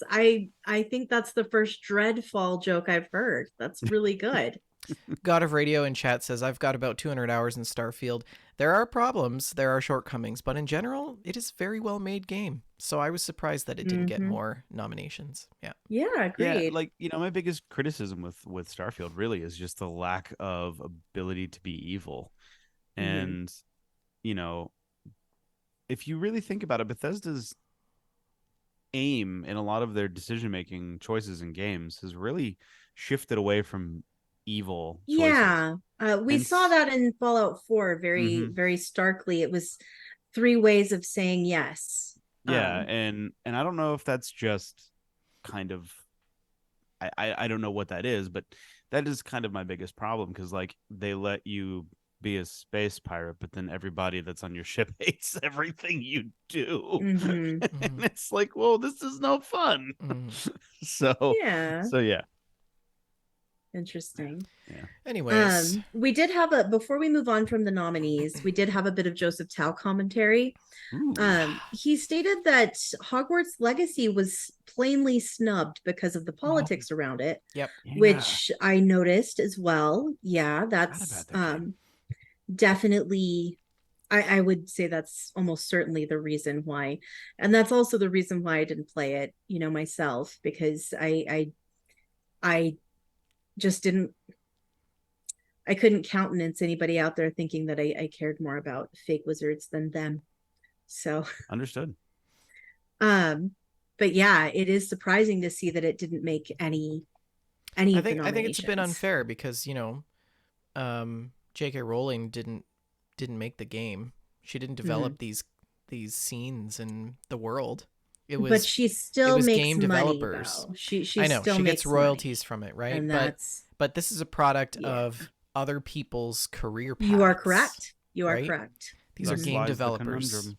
I think that's the first Dreadfall joke I've heard. That's really good. God of Radio in chat says, I've got about 200 hours in Starfield. There are problems, there are shortcomings, but in general, it is a very well made game. So I was surprised that it didn't get more nominations. Yeah, agreed. Yeah, like, you know, my biggest criticism with Starfield really is just the lack of ability to be evil. And, you know, if you really think about it, Bethesda's aim in a lot of their decision-making choices in games has really shifted away from evil choices. Yeah, we saw that in Fallout 4 very, very starkly. It was 3 ways of saying yes. Yeah, and I don't know if that's just kind of... I don't know what that is, but that is kind of my biggest problem, because like they let you be a space pirate, but then everybody that's on your ship hates everything you do. Mhm. And it's like, whoa, this is no fun. So Yeah. yeah. Interesting. Yeah. Anyways, We did have before we move on from the nominees, we did have a bit of Joseph Tao commentary. Ooh. He stated that Hogwarts Legacy was plainly snubbed because of the politics around it, yep. which I noticed as well. Yeah, that's definitely, I would say that's almost certainly the reason why. And that's also the reason why I didn't play it, myself, because I just didn't, I couldn't countenance anybody out there thinking that I cared more about fake wizards than them. So Understood. But yeah, it is surprising to see that it didn't make any I of the think nominations. it's a bit unfair because J.K. Rowling didn't make the game. She didn't develop these scenes in the world. But she still makes game money, developers. though. She I know still she makes gets royalties money, from it, right? and that's but this is a product of other people's career paths. You are correct. You are right? correct. These are game developers.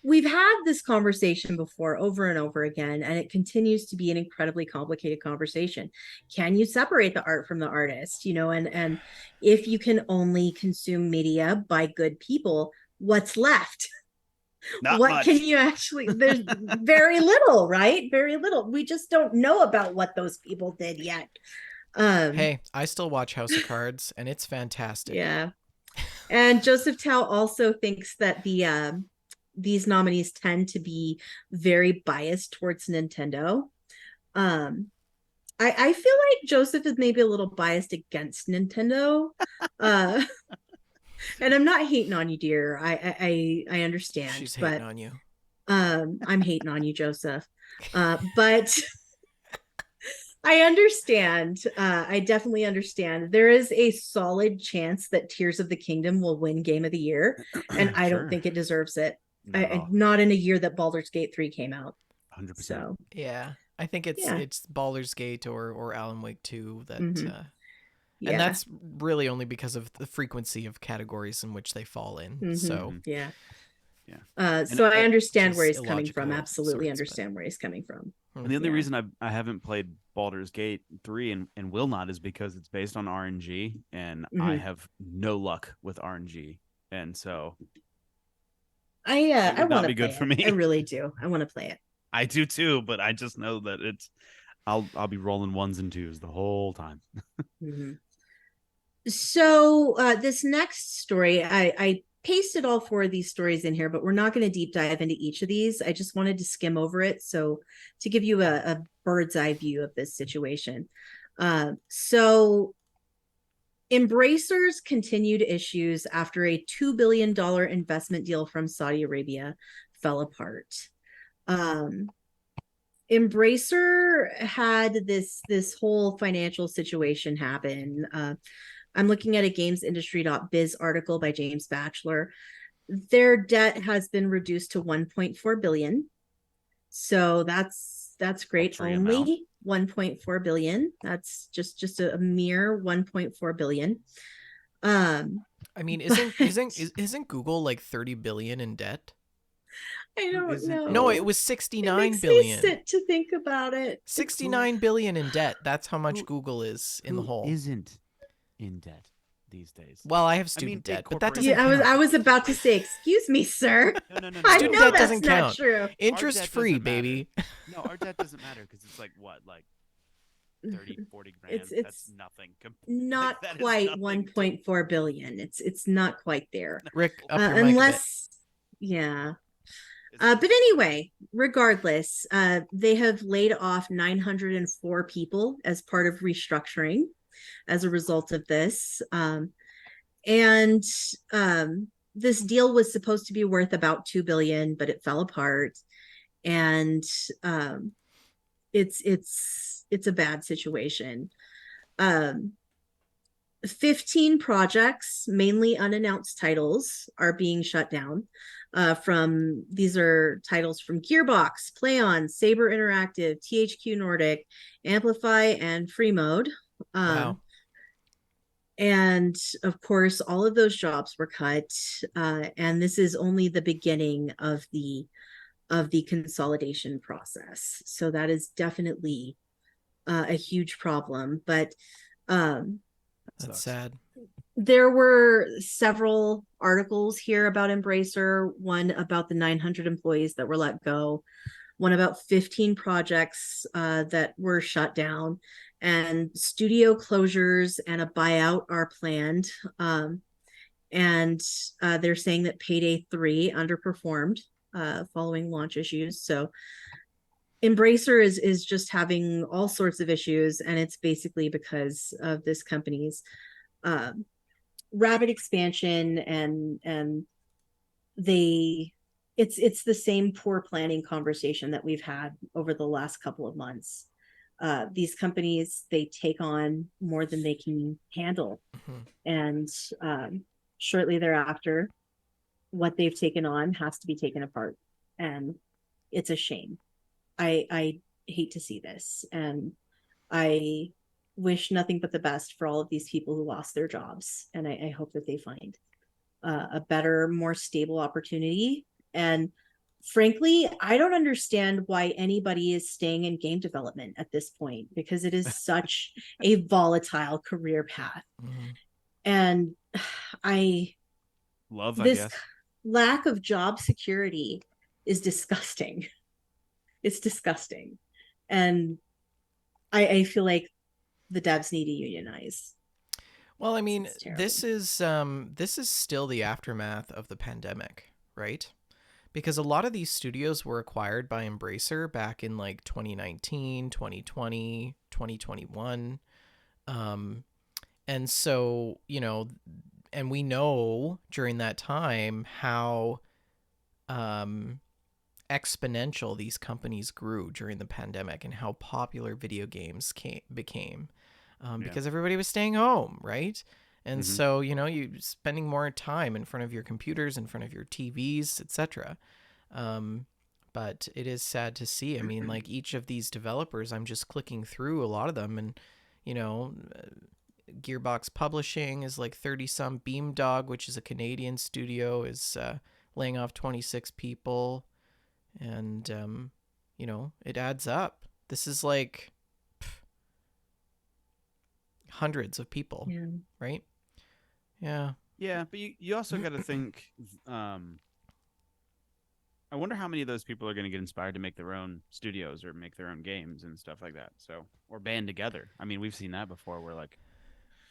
We've had this conversation before over and over again, and it continues to be an incredibly complicated conversation. Can you separate the art from the artist? And if you can only consume media by good people, what's left? Not what much. Can you actually, there's very little, right? Very little. We just don't know about what those people did yet. Hey, I still watch House of Cards, and it's fantastic. Yeah. And Joseph Tao also thinks that these nominees tend to be very biased towards Nintendo. I feel like Joseph is maybe a little biased against Nintendo. And I'm not hating on you, dear. I understand. She's hating on you. I'm hating on you, Joseph. But I understand. I definitely understand. There is a solid chance that Tears of the Kingdom will win Game of the Year, and I don't think it deserves it. Not in a year that Baldur's Gate 3 came out. 100%. So yeah, I think it's Baldur's Gate or Alan Wake 2 that and that's really only because of the frequency of categories in which they fall in. So so I understand where he's coming from. Absolutely understand where he's coming from. And the only reason I haven't played Baldur's Gate 3 and will not is because it's based on RNG, and I have no luck with RNG, and so I want to be good for me. I really do. I want to play it. I do too, but I just know that I'll be rolling ones and twos the whole time. So this next story, I pasted all four of these stories in here, but we're not going to deep dive into each of these. I just wanted to skim over it, so to give you a bird's eye view of this situation. So Embracer's continued issues after a $2 billion investment deal from Saudi Arabia fell apart. Embracer had this whole financial situation happen. I'm looking at a gamesindustry.biz article by James Batchelor. Their debt has been reduced to 1.4 billion. So that's great. Only 1.4 billion. That's just a mere 1.4 billion. I mean, isn't Google like 30 billion in debt? I don't know. No, it was 69 it makes billion. Me sick to think about it. 69 billion in debt. That's how much Google is in the hole. Isn't in debt these days? Well, I have student debt, but that doesn't count. I was about to say, excuse me, sir. No. I know that's doesn't count. Not true. Interest free, baby. No, our debt doesn't matter because it's like what, like 30, 40 grand. That's nothing. Not quite 1.4 billion. It's not quite there. Rick, up your mic unless, yeah. But anyway, regardless, they have laid off 904 people as part of restructuring as a result of this. And this deal was supposed to be worth about 2 billion, but it fell apart. And it's a bad situation. 15 projects, mainly unannounced titles, are being shut down. These are titles from Gearbox, PlayOn, Saber Interactive, THQ Nordic, Amplify, and Free Mode. Wow. And of course, all of those jobs were cut. And this is only the beginning of the consolidation process. So that is definitely a huge problem. But That's sad. there were several articles here about Embracer, one about the 900 employees that were let go, one about 15 projects that were shut down, and studio closures and a buyout are planned. And they're saying that Payday 3 underperformed following launch issues. So Embracer is just having all sorts of issues, and it's basically because of this company's rapid expansion, and they it's the same poor planning conversation that we've had over the last couple of months. These companies, they take on more than they can handle, and shortly thereafter, what they've taken on has to be taken apart, and it's a shame. I hate to see this, and I wish nothing but the best for all of these people who lost their jobs, and I hope that they find a better, more stable opportunity. And frankly, I don't understand why anybody is staying in game development at this point, because it is such a volatile career path. And I guess lack of job security is disgusting. It's disgusting. And I feel like the devs need to unionize. Well, I mean, this is still the aftermath of the pandemic, right? Because a lot of these studios were acquired by Embracer back in like 2019, 2020, 2021. And so, you know, and we know during that time how exponential these companies grew during the pandemic and how popular video games became. Because everybody was staying home, right? And so, you know, you're spending more time in front of your computers, in front of your TVs, etc. But it is sad to see. I mean, like each of these developers, I'm just clicking through a lot of them, and, you know, Gearbox Publishing is like 30-some. Beamdog, which is a Canadian studio, is laying off 26 people. And, you know, it adds up. This is like hundreds of people, right? Yeah. Yeah, but you also got to think, I wonder how many of those people are going to get inspired to make their own studios or make their own games and stuff like that. So, or band together. I mean, we've seen that before where like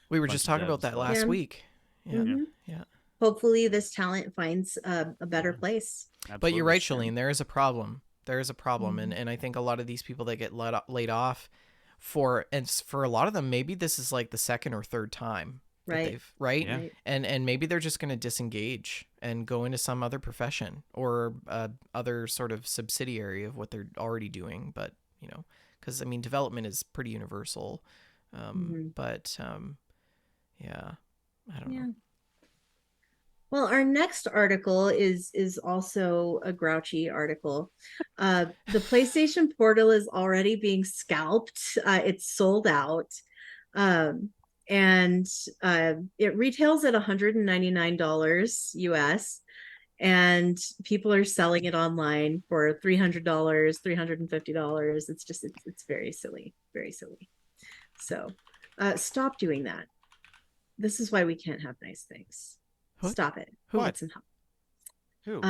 we were just talking about that last week. Yeah. Hopefully this talent finds a better place. Absolutely. But you're right, Shalene, there is a problem. There is a problem. And I think a lot of these people that get laid off for a lot of them, maybe this is like the second or third time. Right. Yeah. And maybe they're just going to disengage and go into some other profession or other sort of subsidiary of what they're already doing. But, you know, because, I mean, development is pretty universal. But, yeah, I don't know. Well, our next article is also a grouchy article. The PlayStation Portal is already being scalped. It's sold out. And it retails at $199 US, and people are selling it online for $300, $350. It's very silly, very silly. So stop doing that. This is why we can't have nice things. What? Stop it. Who? Get some help. Who?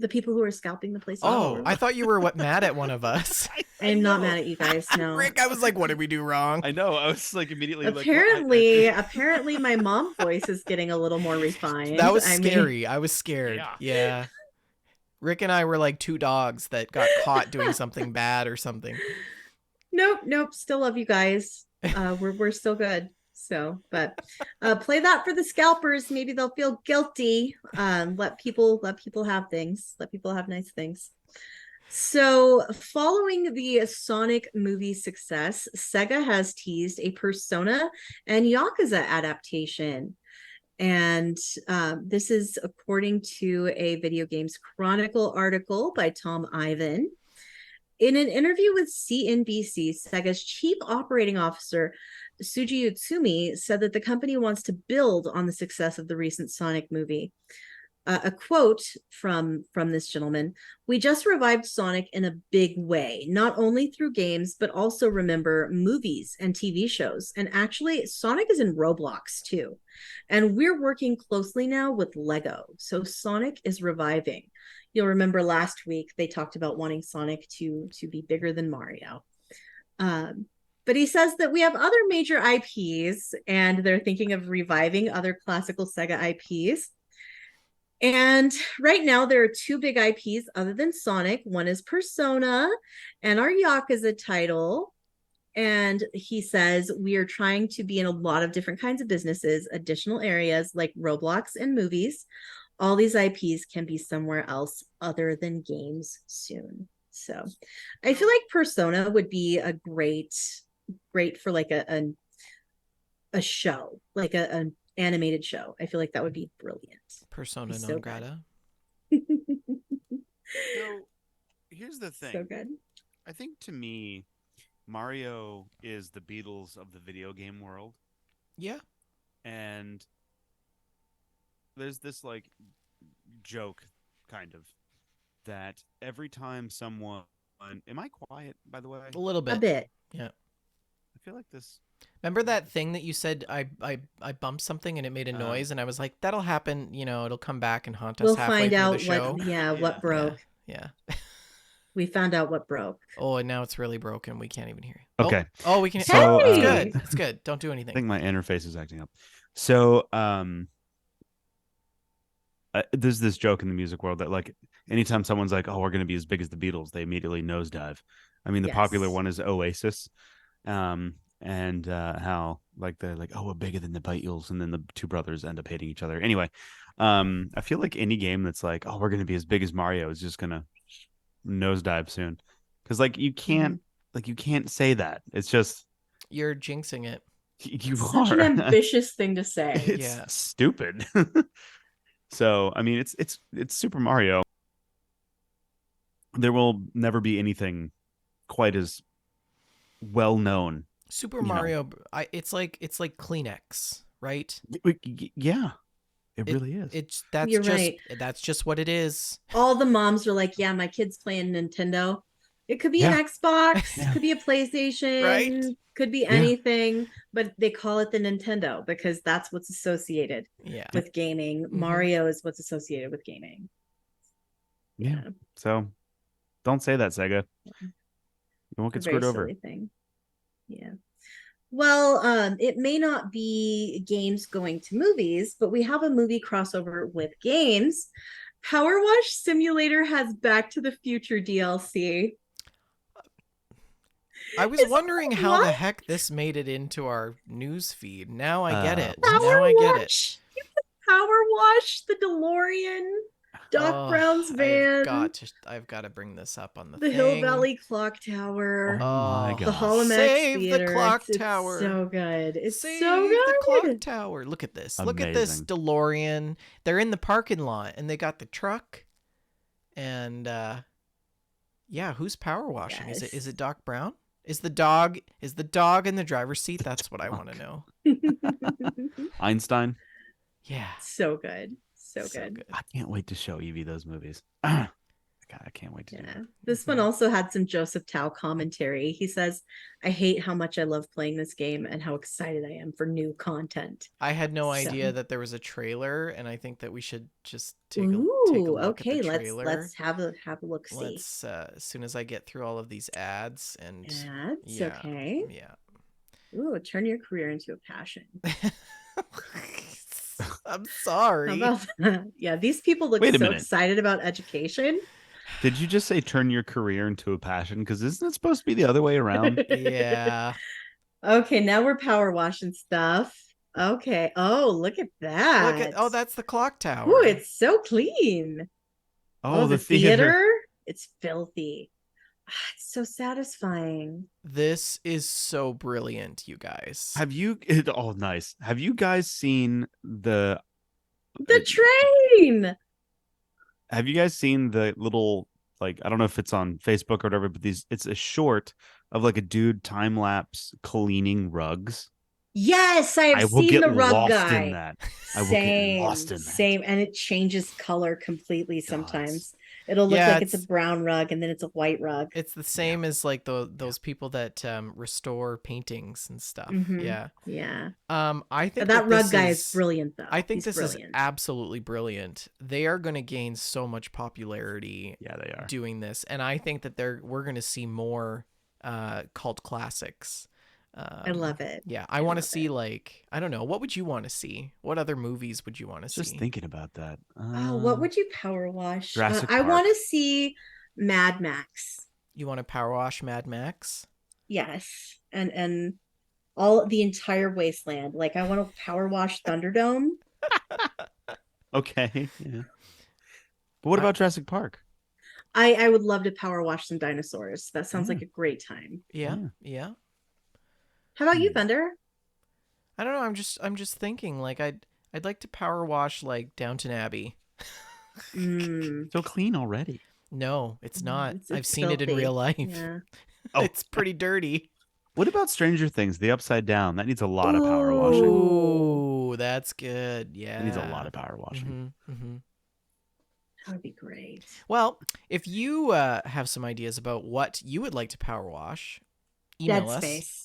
The people who are scalping the PlayStation. Oh, I thought you were mad at one of us. I'm not mad at you guys. No, Rick, I was like, what did we do wrong? I know. I was like immediately apparently my mom voice is getting a little more refined. That was scary. I was scared. Yeah. Rick and I were like two dogs that got caught doing something bad or something. Nope. Still love you guys. We're still good. So, but play that for the scalpers. Maybe they'll feel guilty. Let people have things. Let people have nice things. So, following the Sonic movie success, Sega has teased a Persona and Yakuza adaptation. And this is according to a Video Games Chronicle article by Tom Ivan. In an interview with CNBC, Sega's chief operating officer Suji Utsumi said that the company wants to build on the success of the recent Sonic movie. A quote from this gentleman: "We just revived Sonic in a big way, not only through games, but also, remember, movies and TV shows. And actually, Sonic is in Roblox too. And we're working closely now with Lego. So Sonic is reviving." You'll remember last week they talked about wanting Sonic to be bigger than Mario. But he says that we have other major IPs, and they're thinking of reviving other classical Sega IPs. And right now, there are two big IPs other than Sonic. One is Persona and our Yakuza title. And he says, we are trying to be in a lot of different kinds of businesses, additional areas like Roblox and movies. All these IPs can be somewhere else other than games soon. So I feel like Persona would be a great for like a show, like an animated show. I feel like that would be brilliant. Persona non grata. So here's the thing. So good. I think to me, Mario is the Beatles of the video game world. Yeah. And there's this like joke kind of that every time someone, am I quiet, by the way? A little bit. A bit. Yeah. I feel like this. Remember that thing that you said I bumped something and it made a noise and I was like, that'll happen, it'll come back and haunt us We'll halfway find through out the show. what broke. Yeah. We found out what broke. Oh, and now it's really broken. We can't even hear you. Okay. Oh, we can. So, It's good. It's good. Don't do I anything. think my interface is acting up. So, there's this joke in the music world that like anytime someone's like, "Oh, we're going to be as big as the Beatles," they immediately nosedive. I mean, the popular one is Oasis, and how like they're like, "Oh, we're bigger than the Beatles," and then the two brothers end up hating each other. Anyway, I feel like any game that's like, "Oh, we're going to be as big as Mario," is just gonna nosedive soon, because like you can't say that. It's just You're jinxing it. you Such are an ambitious thing to say. It's stupid. So I mean, it's Super Mario. There will never be anything quite as well known. Super Mario, it's like Kleenex, right? Yeah, it really is. You're right. That's just what it is. All the moms are like, "Yeah, my kid's playing Nintendo. It could be an Xbox, could be a PlayStation, right? Could be anything, but they call it the Nintendo because that's what's associated with gaming. Mario is what's associated with gaming. Yeah. So don't say that, Sega. You won't get screwed over. Thing. Yeah. Well, it may not be games going to movies, but we have a movie crossover with games. Power Wash Simulator has Back to the Future DLC. I was wondering how the heck this made it into our news feed. Now I get it. Power Wash the DeLorean, Doc Brown's van. I've got to bring this up on the thing. Hill Valley Clock Tower. Oh my God. The Holomax Save Theater. the clock tower. It's so good. It's Save so good. The clock tower. Look at this. Amazing. Look at this DeLorean. They're in the parking lot and they got the truck. And who's power washing? Yes. Is it Doc Brown? Is the dog in the driver's seat? That's what I want to know. Einstein. Yeah. So good. So good. I can't wait to show Evie those movies. God, I can't wait to do that. This one also had some Joseph Tao commentary. He says, "I hate how much I love playing this game and how excited I am for new content." I had no idea that there was a trailer, and I think that we should just take a look at the trailer. Let's have a look. See. Let's as soon as I get through all of these ads and okay. Yeah. Ooh, turn your career into a passion. I'm sorry. How about that? Yeah, these people look so excited about education. Did you just say turn your career into a passion? Because isn't it supposed to be the other way around? Yeah. Okay, now we're power washing stuff. Okay. Oh, look at that. That's the clock tower. Ooh, it's so clean. Oh, the theater. It's filthy. It's so satisfying. This is so brilliant, you guys. Nice. Have you guys seen the train? Have you guys seen the little, like, I don't know if it's on Facebook or whatever, but it's a short of like a dude time lapse cleaning rugs. Yes, I have I will seen get the rug lost in guy. that. I will get lost in that. Same, and it changes color completely It does. sometimes. It'll look Yeah, like it's a brown rug and then it's a white rug. It's the same as like those people that restore paintings and stuff. Yeah. Yeah. I think That this rug guy is brilliant though. I think He's this brilliant. is absolutely brilliant. They are going to gain so much popularity Yeah, they are. doing this, and I think that we're going to see more cult classics. I love it. Yeah, I want to see like, I don't know, what would you want to see? What other movies would you want to see? Just thinking about that. Oh, what would you power wash? Jurassic I Park. want to see Mad Max. You want to power wash Mad Max? Yes. And all the entire wasteland. Like I want to power wash Thunderdome. Okay. Yeah. But what about Jurassic Park? I would love to power wash some dinosaurs. That sounds Yeah. like a great time. Yeah. Yeah. How about you, Thunder? I don't know, I'm just thinking like I'd like to power wash like Downton Abbey. So clean already. No, it's not. It's I've seen it in filthy. real life. Yeah. Oh. It's pretty dirty. What about Stranger Things, the Upside Down? That needs a lot of power washing. Ooh, that's good. Yeah. It needs a lot of power washing. That would be great. Well, if you have some ideas about what you would like to power wash, email Dead us. Space.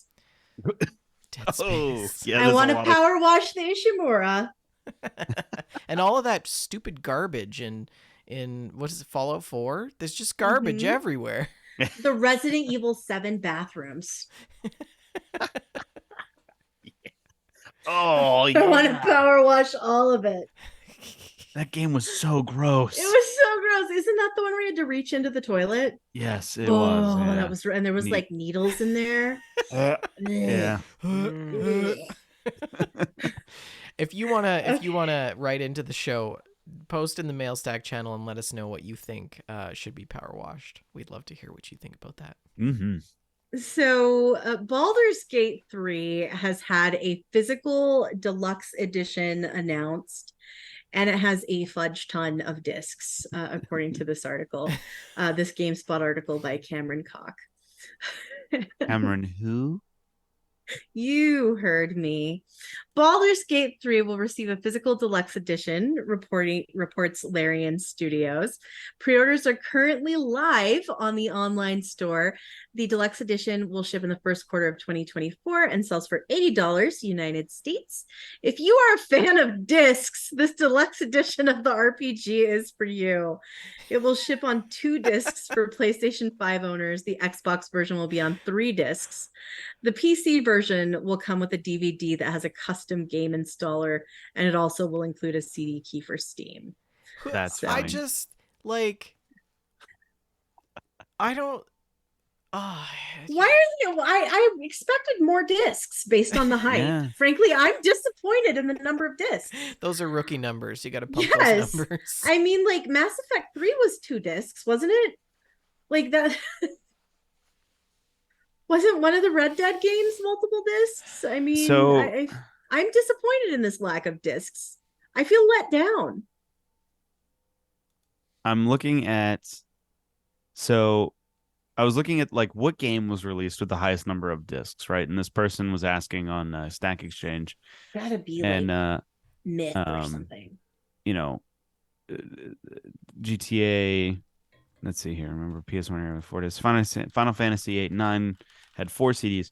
Dead Oh, Space. yeah. I there's want a to lot of- power wash the Ishimura. And all of that stupid garbage in what is it, Fallout 4? There's just garbage everywhere. The Resident Evil 7 bathrooms. Oh, yeah. I want to power wash all of it. That game was so gross. It was so gross. Isn't that the one where you had to reach into the toilet? Yes, it was. Yeah. That was, and there was Neat. like needles in there. Yeah. If you wanna write into the show, post in the MailStack channel and let us know what you think should be power washed. We'd love to hear what you think about that. Mm-hmm. So, Baldur's Gate 3 has had a physical deluxe edition announced, and it has a fudge ton of discs, according to this article. This GameSpot article by Cameron Koch. Cameron, who? You heard me. Baldur's Gate 3 will receive a physical deluxe edition, reports Larian Studios. Pre-orders are currently live on the online store. The deluxe edition will ship in the first quarter of 2024 and sells for $80 United States. If you are a fan of discs, this deluxe edition of the RPG is for you. It will ship on 2 discs for PlayStation 5 owners. The Xbox version will be on 3 discs. The PC version will come with a DVD that has a custom game installer, and it also will include a CD key for Steam. That's So- I funny. just like I don't. Why are you? I expected more discs based on the hype. Yeah. Frankly, I'm disappointed in the number of discs. Those are rookie numbers. You got to pump Yes. those numbers. I mean, like Mass Effect 3 was 2 discs, wasn't it? Like that. Wasn't one of the Red Dead games multiple discs? I mean, So- I'm disappointed in this lack of discs. I feel let down. I'm looking at. So, I was looking at like what game was released with the highest number of discs, right? And this person was asking on Stack Exchange, Gotta be and like Myth or um, something. you know, GTA. Let's see here. Remember PS1 era 4 discs. Final Fantasy 8 9 had 4 CDs.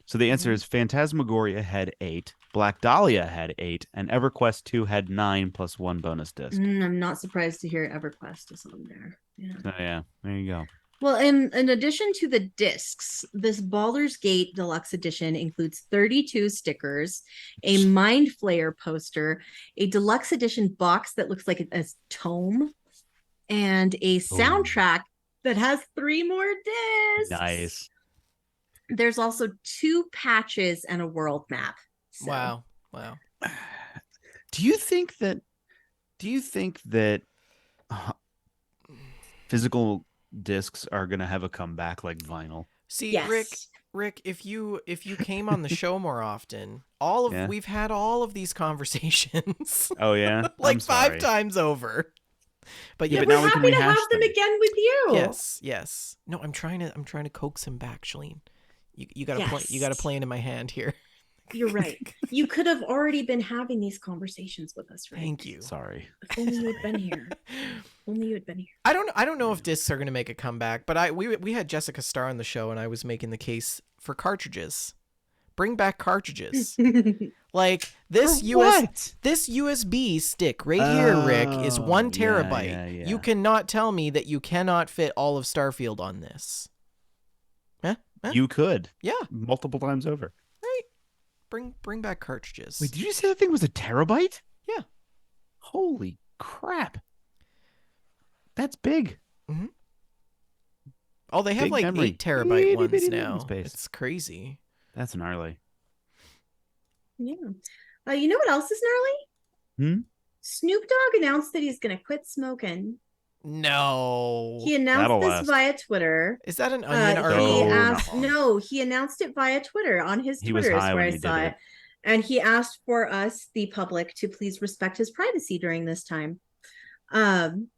So the answer is Phantasmagoria had 8, Black Dahlia had 8, and EverQuest 2 had 9 plus 1 bonus disc. I'm not surprised to hear EverQuest is on there. Yeah. So yeah, there you go. Well, in addition to the discs, this Baldur's Gate Deluxe Edition includes 32 stickers, a Mind Flayer poster, a Deluxe Edition box that looks like a tome, and a soundtrack that has 3 more discs. Nice. There's also 2 patches and a world map. So- Wow. Do you think that physical discs are gonna have a comeback like vinyl? See, Yes. Rick, if you came on the show more often, Yeah. we've had all of these conversations Oh yeah, like I'm 5 sorry. times over. But Yeah, yeah, but We're now we can happy to rehash have them them. again with you. yes. No, I'm trying to coax him back, Shalene. You gotta play. You gotta Yes. play into my hand here. You're right. You could have already been having these conversations with us, right? Thank you. Sorry. If only you had been here. If only you had been here. I don't know if discs are going to make a comeback, but we had Jessica Starr on the show, and I was making the case for cartridges. Bring back cartridges. Like this this USB stick right here, Rick, is 1 terabyte. You cannot tell me that you cannot fit all of Starfield on this. Huh? You could. Yeah. Multiple times over. Right. Bring back cartridges. Wait, did you say that thing was a terabyte? Yeah. Holy crap. That's big. Mm-hmm. Oh, they have Big like memory. 8 terabyte ones Itty-bitty now. space. It's crazy. That's gnarly. Yeah. You know what else is gnarly? Snoop Dogg announced that he's going to quit smoking. No. He announced this via Twitter. Is that an Onion article? He announced it via Twitter on his Twitter is where I saw it. And he asked for us, the public, to please respect his privacy during this time. I'm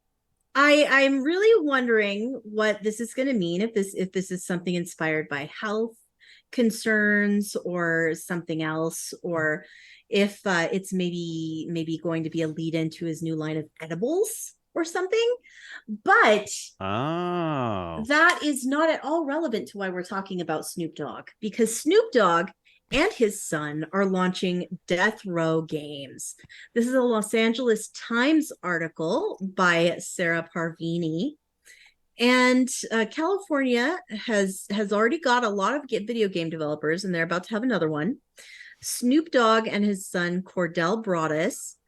really wondering what this is going to mean, if this is something inspired by health concerns or something else, or if it's maybe going to be a lead into his new line of edibles or something. But that is not at all relevant to why we're talking about Snoop Dogg, because Snoop Dogg and his son are launching Death Row Games. This is a Los Angeles Times article by Sarah Parvini. And California has already got a lot of video game developers, and they're about to have another one. Snoop Dogg and his son Cordell Broadus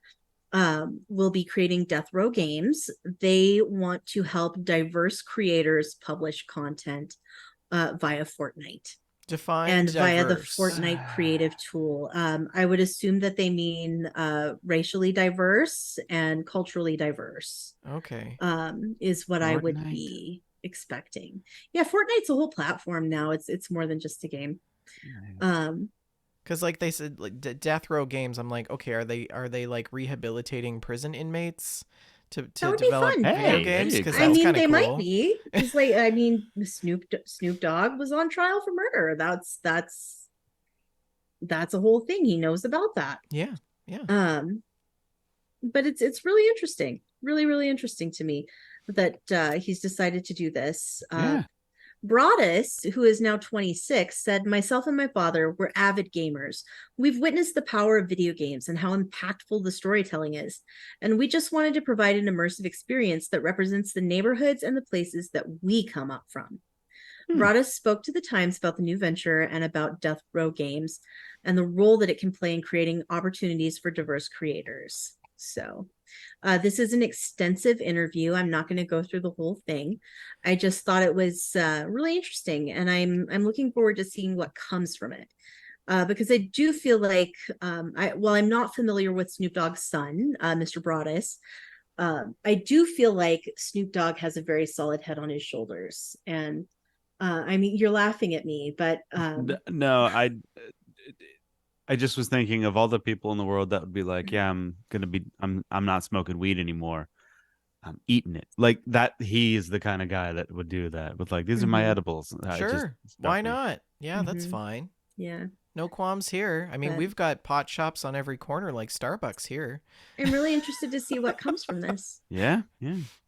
will be creating Death Row Games. They want to help diverse creators publish content via Fortnite. Define diverse. Via the Fortnite creative tool. I would assume that they mean racially diverse and culturally diverse. Okay. Is what Fortnite. I would be expecting. Yeah, Fortnite's a whole platform now. It's more than just a game. Because like they said, like Death Row Games, I'm like, okay, are they like rehabilitating prison inmates to develop video games? Because I mean, they might be. It's like, I mean, Snoop Dogg was on trial for murder. That's a whole thing. He knows about that. Yeah. But it's really interesting, really interesting to me that he's decided to do this. Broadus, who is now 26, said, "Myself and my father were avid gamers. We've witnessed the power of video games and how impactful the storytelling is. And we just wanted to provide an immersive experience that represents the neighborhoods and the places that we come up from." Broadus spoke to the Times about the new venture and about Death Row Games and the role that it can play in creating opportunities for diverse creators. So this is an extensive interview. I'm not going to go through the whole thing. I just thought it was really interesting, and I'm looking forward to seeing what comes from it. Because I do feel like, I'm not familiar with Snoop Dogg's son, Mr. Broadus. I do feel like Snoop Dogg has a very solid head on his shoulders. And I mean, you're laughing at me, but no, I just was thinking of all the people in the world that would be like, yeah, I'm not smoking weed anymore. I'm eating it. Like that. He is the kind of guy that would do that with like, these are my edibles. Sure. Why not? Yeah, that's fine. Yeah. No qualms here. I mean, we've got pot shops on every corner like Starbucks here. I'm really interested to see what comes from this. Yeah.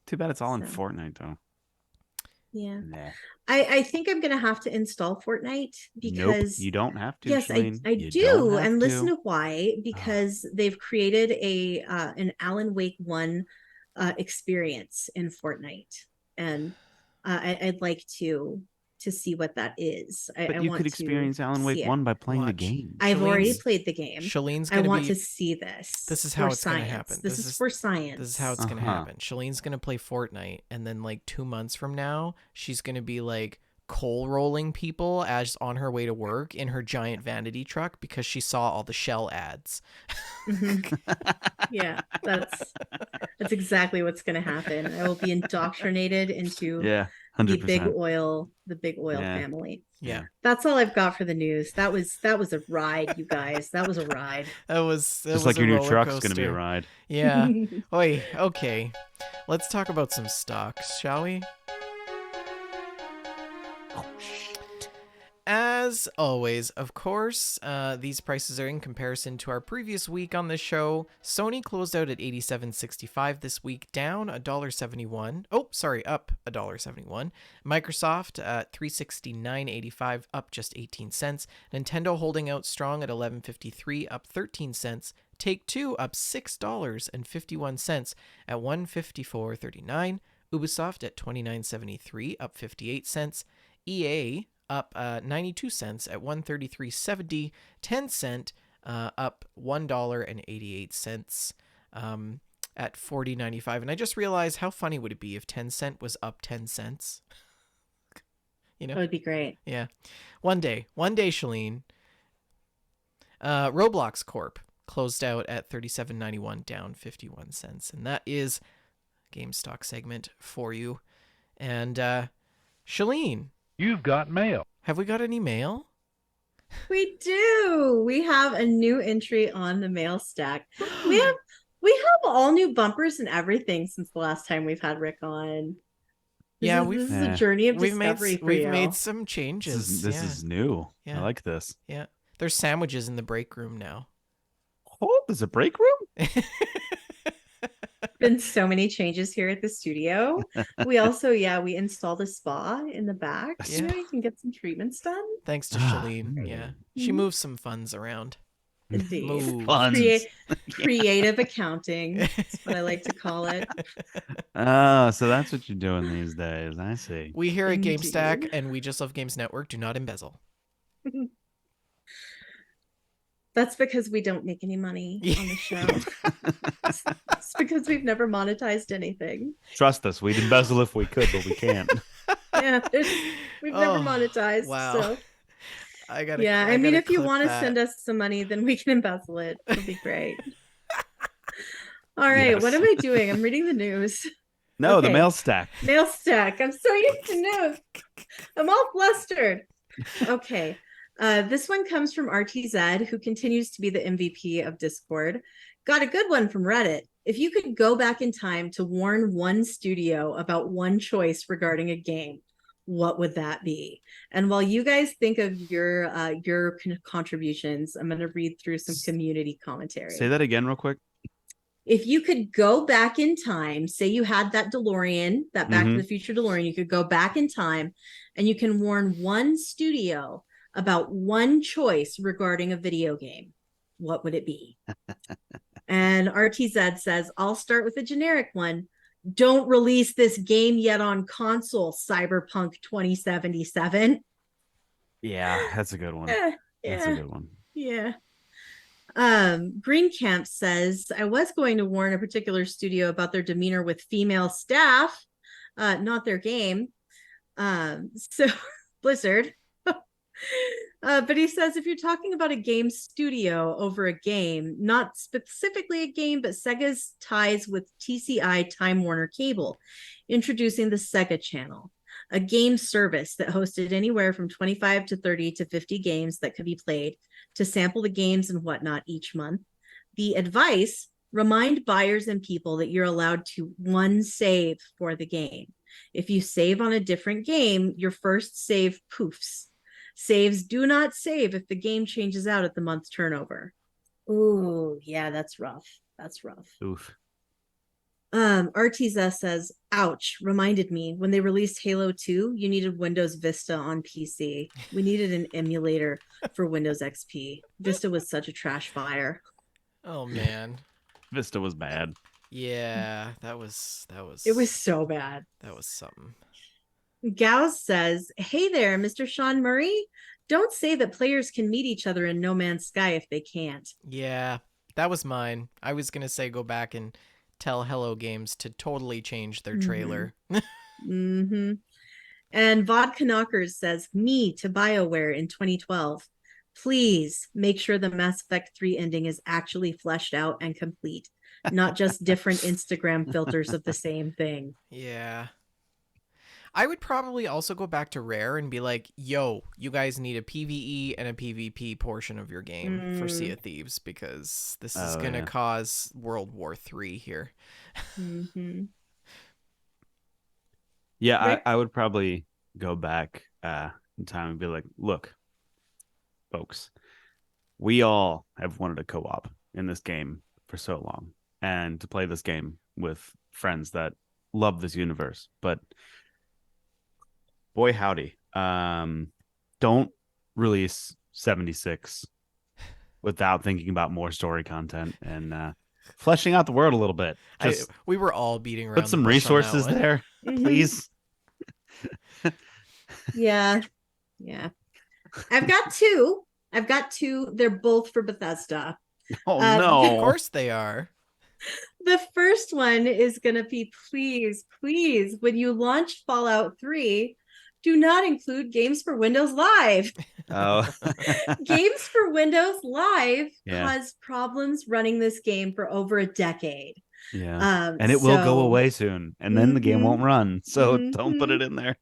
Too bad it's all in Fortnite though. Yeah. Nah. I think I'm gonna have to install Fortnite because you don't have to. Yes, I do, and listen to why. Because they've created an Alan Wake 1 experience in Fortnite, and I'd like to see what that is. But you could experience Alan Wake 1 by playing the game. I've already played the game. Shalene's I want to see this. This is how it's going to happen. This is for science. This is how it's going to happen. Shalene's going to play Fortnite, and then like 2 months from now, she's going to be like coal rolling people as on her way to work in her giant vanity truck because she saw all the Shell ads. Yeah, that's exactly what's going to happen. I will be indoctrinated into 100%. the big oil family. Yeah. That's all I've got for the news. That was a ride, you guys. That was a ride. That was just like your new truck's going to be a ride. Yeah. Oi, okay. Let's talk about some stocks, shall we? Oh, shit. As As always, of course, these prices are in comparison to our previous week on the show. Sony closed out at $87.65 this week, down $1.71. Oh, sorry, up $1.71. Microsoft at $369.85, up just 18 cents. Nintendo holding out strong at $11.53, up 13 cents. Take-Two up $6.51 at $154.39. Ubisoft at $29.73, up 58 cents. EA up 92 cents at $133.70. Tencent up $1.88 at $40.95. And I just realized how funny would it be if 10 cent was up 10 cents? You know? That would be great. Yeah. One day, Shalene. Roblox Corp closed out at $37.91, down 51 cents. And that is GameStock segment for you. And Shalene, You've got mail. have we got any mail? We do. We have a new entry on the mail stack. We have all new bumpers and everything since the last time we've had Rick on. This is a journey of discovery for you. We've made some changes. This is new. Yeah. I like this. Yeah. There's sandwiches in the break room now. Oh, there's a break room? Been so many changes here at the studio. We also, we installed a spa in the back. Yeah. You know, you can get some treatments done. Thanks to Shalene. Yeah. She moves some funds around. Indeed. Move. Funds. Creative accounting. That's what I like to call it. Oh, so that's what you're doing these days. I see. We here at Indeed. GameStack and We Just Love Games Network do not embezzle. That's because we don't make any money on the show. It's because we've never monetized anything. Trust us, we'd embezzle if we could, but we can't. Yeah, we've never monetized. Wow. So. I gotta. Yeah, I I mean, gotta if you clip want to that. send us some money, then we can embezzle it. It'll be great. All right, Yes. what am I doing? I'm reading the news. No, the Okay. mail stack. Mail stack. I'm so used to news. I'm all flustered. Okay. This one comes from RTZ, who continues to be the MVP of Discord. Got a good one from Reddit. If you could go back in time to warn one studio about one choice regarding a game, what would that be? And while you guys think of your contributions, I'm going to read through some community commentary. Say that again real quick. If you could go back in time, say you had that DeLorean, that Back to the Future DeLorean, you could go back in time and you can warn one studio about one choice regarding a video game, what would it be? And RTZ says, I'll start with a generic one. Don't release this game yet on console, Cyberpunk 2077. Yeah, that's a good one. Yeah. That's a good one. Yeah. Green Camp says, I was going to warn a particular studio about their demeanor with female staff, not their game. So Blizzard. But he says, if you're talking about a game studio over a game, not specifically a game, but Sega's ties with TCI Time Warner Cable, introducing the Sega Channel, a game service that hosted anywhere from 25 to 30 to 50 games that could be played to sample the games and whatnot each month. The advice, remind buyers and people that you're allowed to one save for the game. If you save on a different game, your first save poofs. Saves do not save if the game changes out at the month's turnover. Ooh, yeah, that's rough. That's rough. Oof. Artiza says, ouch, reminded me when they released Halo 2, you needed Windows Vista on PC. We needed an emulator for Windows XP. Vista was such a trash fire. Oh man. Vista was bad. Yeah, that was. It was so bad. That was something. Gauss says, hey there, Mr. Sean Murray. Don't say that players can meet each other in No Man's Sky if they can't. Yeah, that was mine. I was gonna say go back and tell Hello Games to totally change their trailer. Mm-hmm. And Vodka Knockers says, me to BioWare in 2012. Please make sure the Mass Effect 3 ending is actually fleshed out and complete, not just different Instagram filters of the same thing. Yeah. I would probably also go back to Rare and be like, yo, you guys need a PvE and a PvP portion of your game for Sea of Thieves because this is going to cause World War III here. Mm-hmm. Yeah, Rick? I would probably go back in time and be like, look, folks, we all have wanted a co-op in this game for so long, and to play this game with friends that love this universe. But boy, howdy, don't release 76 without thinking about more story content and fleshing out the world a little bit. Just we were all beating around put some the bush on that resources one. there, please. Yeah. I've got two. They're both for Bethesda. Oh Of Of no. course they are. The first one is going to be, please, when you launch Fallout 3, do not include Games for Windows Live. Oh. Games for Windows Live Yeah. caused problems running this game for over a decade. Yeah. And it will go away soon, and then the game won't run. So don't put it in there.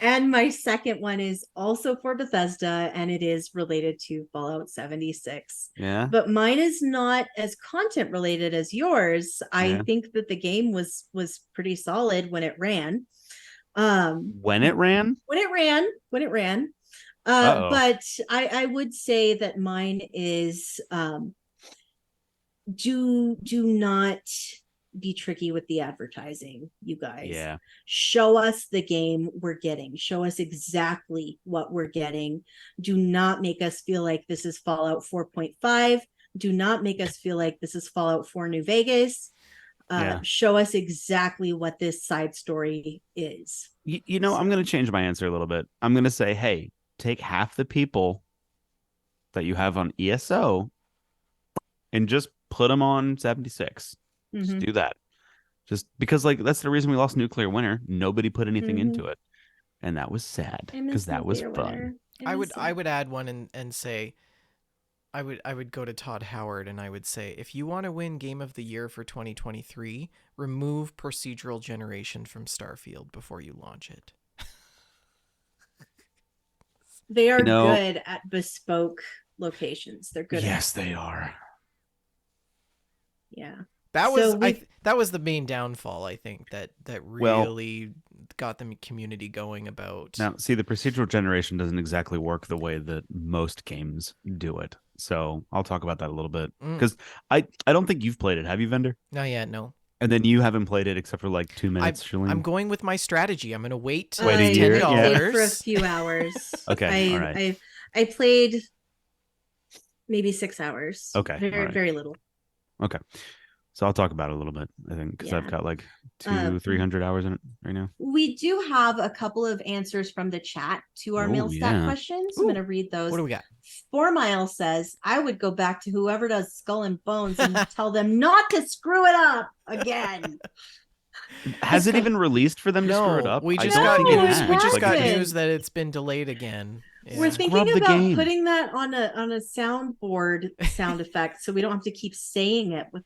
And my second one is also for Bethesda, and it is related to Fallout 76. Yeah. But mine is not as content related as yours. I think that the game was pretty solid when it ran. When it ran? But I would say that mine is do not be tricky with the advertising, you guys. Yeah. Show us the game we're getting. Show us exactly what we're getting. Do not make us feel like this is Fallout 4.5. Do not make us feel like this is Fallout 4 New Vegas. Show us exactly what this side story is. You know, I'm going to change my answer a little bit. I'm going to say, hey, take half the people that you have on ESO and just put them on 76. Just do that. Just because, like, that's the reason we lost Nuclear Winter. Nobody put anything into it, and that was sad because that was fun. I would add one and say, I would go to Todd Howard and I would say, if you want to win Game of the Year for 2023, remove procedural generation from Starfield before you launch it. They are good at bespoke locations. They're good. Yes, they are. Yeah. That was the main downfall, I think, that really got the community going about. Now, see, the procedural generation doesn't exactly work the way that most games do it. So I'll talk about that a little bit because I don't think you've played it. Have you, Vendor? Not yet, no. And then you haven't played it except for like 2 minutes, Shalene? I'm going with my strategy. I'm going to wait a year for a few hours. Okay, all right. I played maybe 6 hours. Okay, very little. Okay. So I'll talk about it a little bit, I think, because I've got like 300 hours in it right now. We do have a couple of answers from the chat to our mail stack questions. I'm going to read those. What do we got? 4 Mile says, I would go back to whoever does Skull and Bones and tell them not to screw it up again. Has it even released for them to screw it up? We just got news that it's been delayed again. Yeah. We're thinking about putting that on a soundboard sound effect so we don't have to keep saying it with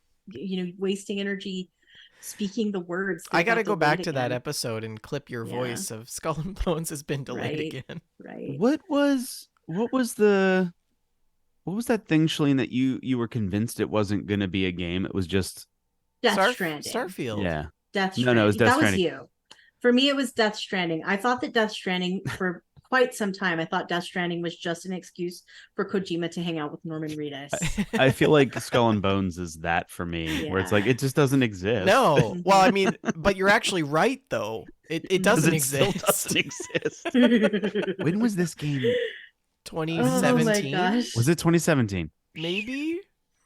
wasting energy speaking the words. I got to go back to that episode and clip your voice of Skull and Bones has been delayed again. Right. What was that thing, Shalene, that you were convinced it wasn't going to be a game? It was just Death Stranding. Starfield. Yeah. Death Stranding. No, it was Death Stranding. That was you. For me, it was Death Stranding. I thought that Death Stranding for quite some time. I thought Death Stranding was just an excuse for Kojima to hang out with Norman Reedus. I feel like Skull and Bones is that for me, where it's like it just doesn't exist. No, well, I mean, but you're actually right though. It doesn't exist. Still doesn't exist. When was this game? 2017. Oh my gosh. Was it 2017? Maybe.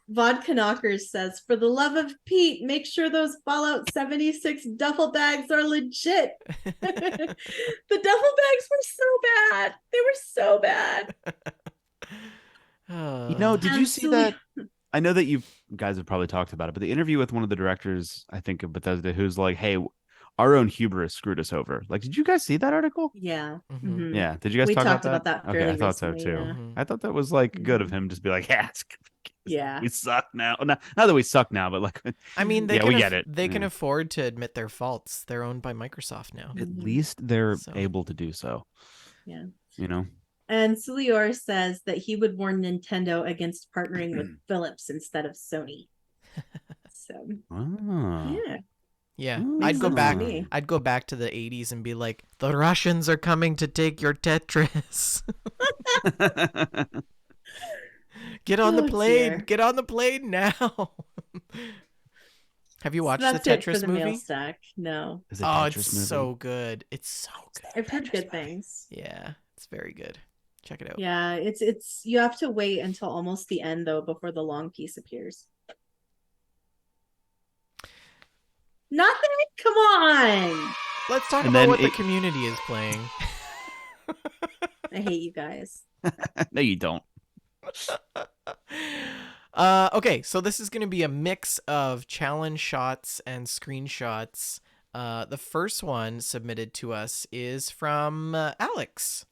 Vodka Knockers says, for the love of Pete, make sure those Fallout 76 duffel bags are legit. The duffel bags were so bad. They were so bad. Did you see that? I know that you guys have probably talked about it, but the interview with one of the directors, I think, of Bethesda, who's like, hey, our own hubris screwed us over. Like, did you guys see that article? Yeah. Mm-hmm. Yeah. Did you guys talk about that? Okay, I thought so too. Yeah. I thought that was like good of him, just be like, yeah, we suck now. Not that we suck now, but like, I mean, we get it. They can afford to admit their faults. They're owned by Microsoft now. At least they're able to do so. Yeah. And Sulior says that he would warn Nintendo against partnering with Philips instead of Sony. So, yeah. I'd go back to the 80s and be like, the Russians are coming to take your Tetris. Get on the Oh, plane. dear. Get on the plane now. Have you So watched the that's it for Tetris the mail movie? stack. No, Is it Oh, it's Tetris movie? so good. It's so good. I've heard Tetris good movie. things. Yeah, it's very good. Check it out. Yeah, it's you have to wait until almost the end though before the long piece appears. Nothing? Come on. Let's talk And about then what the community is playing. I hate you guys. No, you don't. Okay, so this is going to be a mix of challenge shots and screenshots. The first one submitted to us is from Alex.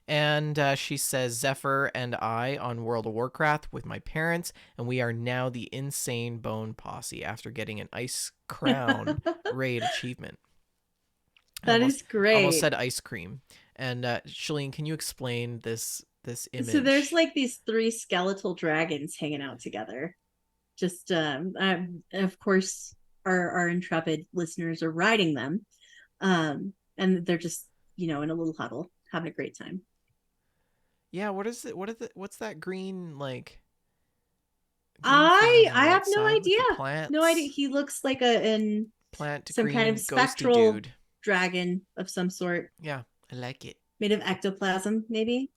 And she says, Zephyr and I on World of Warcraft with my parents, and we are now the Insane Bone Posse after getting an Ice Crown raid achievement. That is great. Almost said ice cream. And Shalene, can you explain this image? So there's like these 3 skeletal dragons hanging out together. Just of course our intrepid listeners are riding them. And they're just, in a little huddle having a great time. Yeah, what is it? What's that green like? I have no idea. Plants? No idea. He looks like some green, kind of spectral dude. dragon of some sort. Yeah, I like it. Made of ectoplasm, maybe.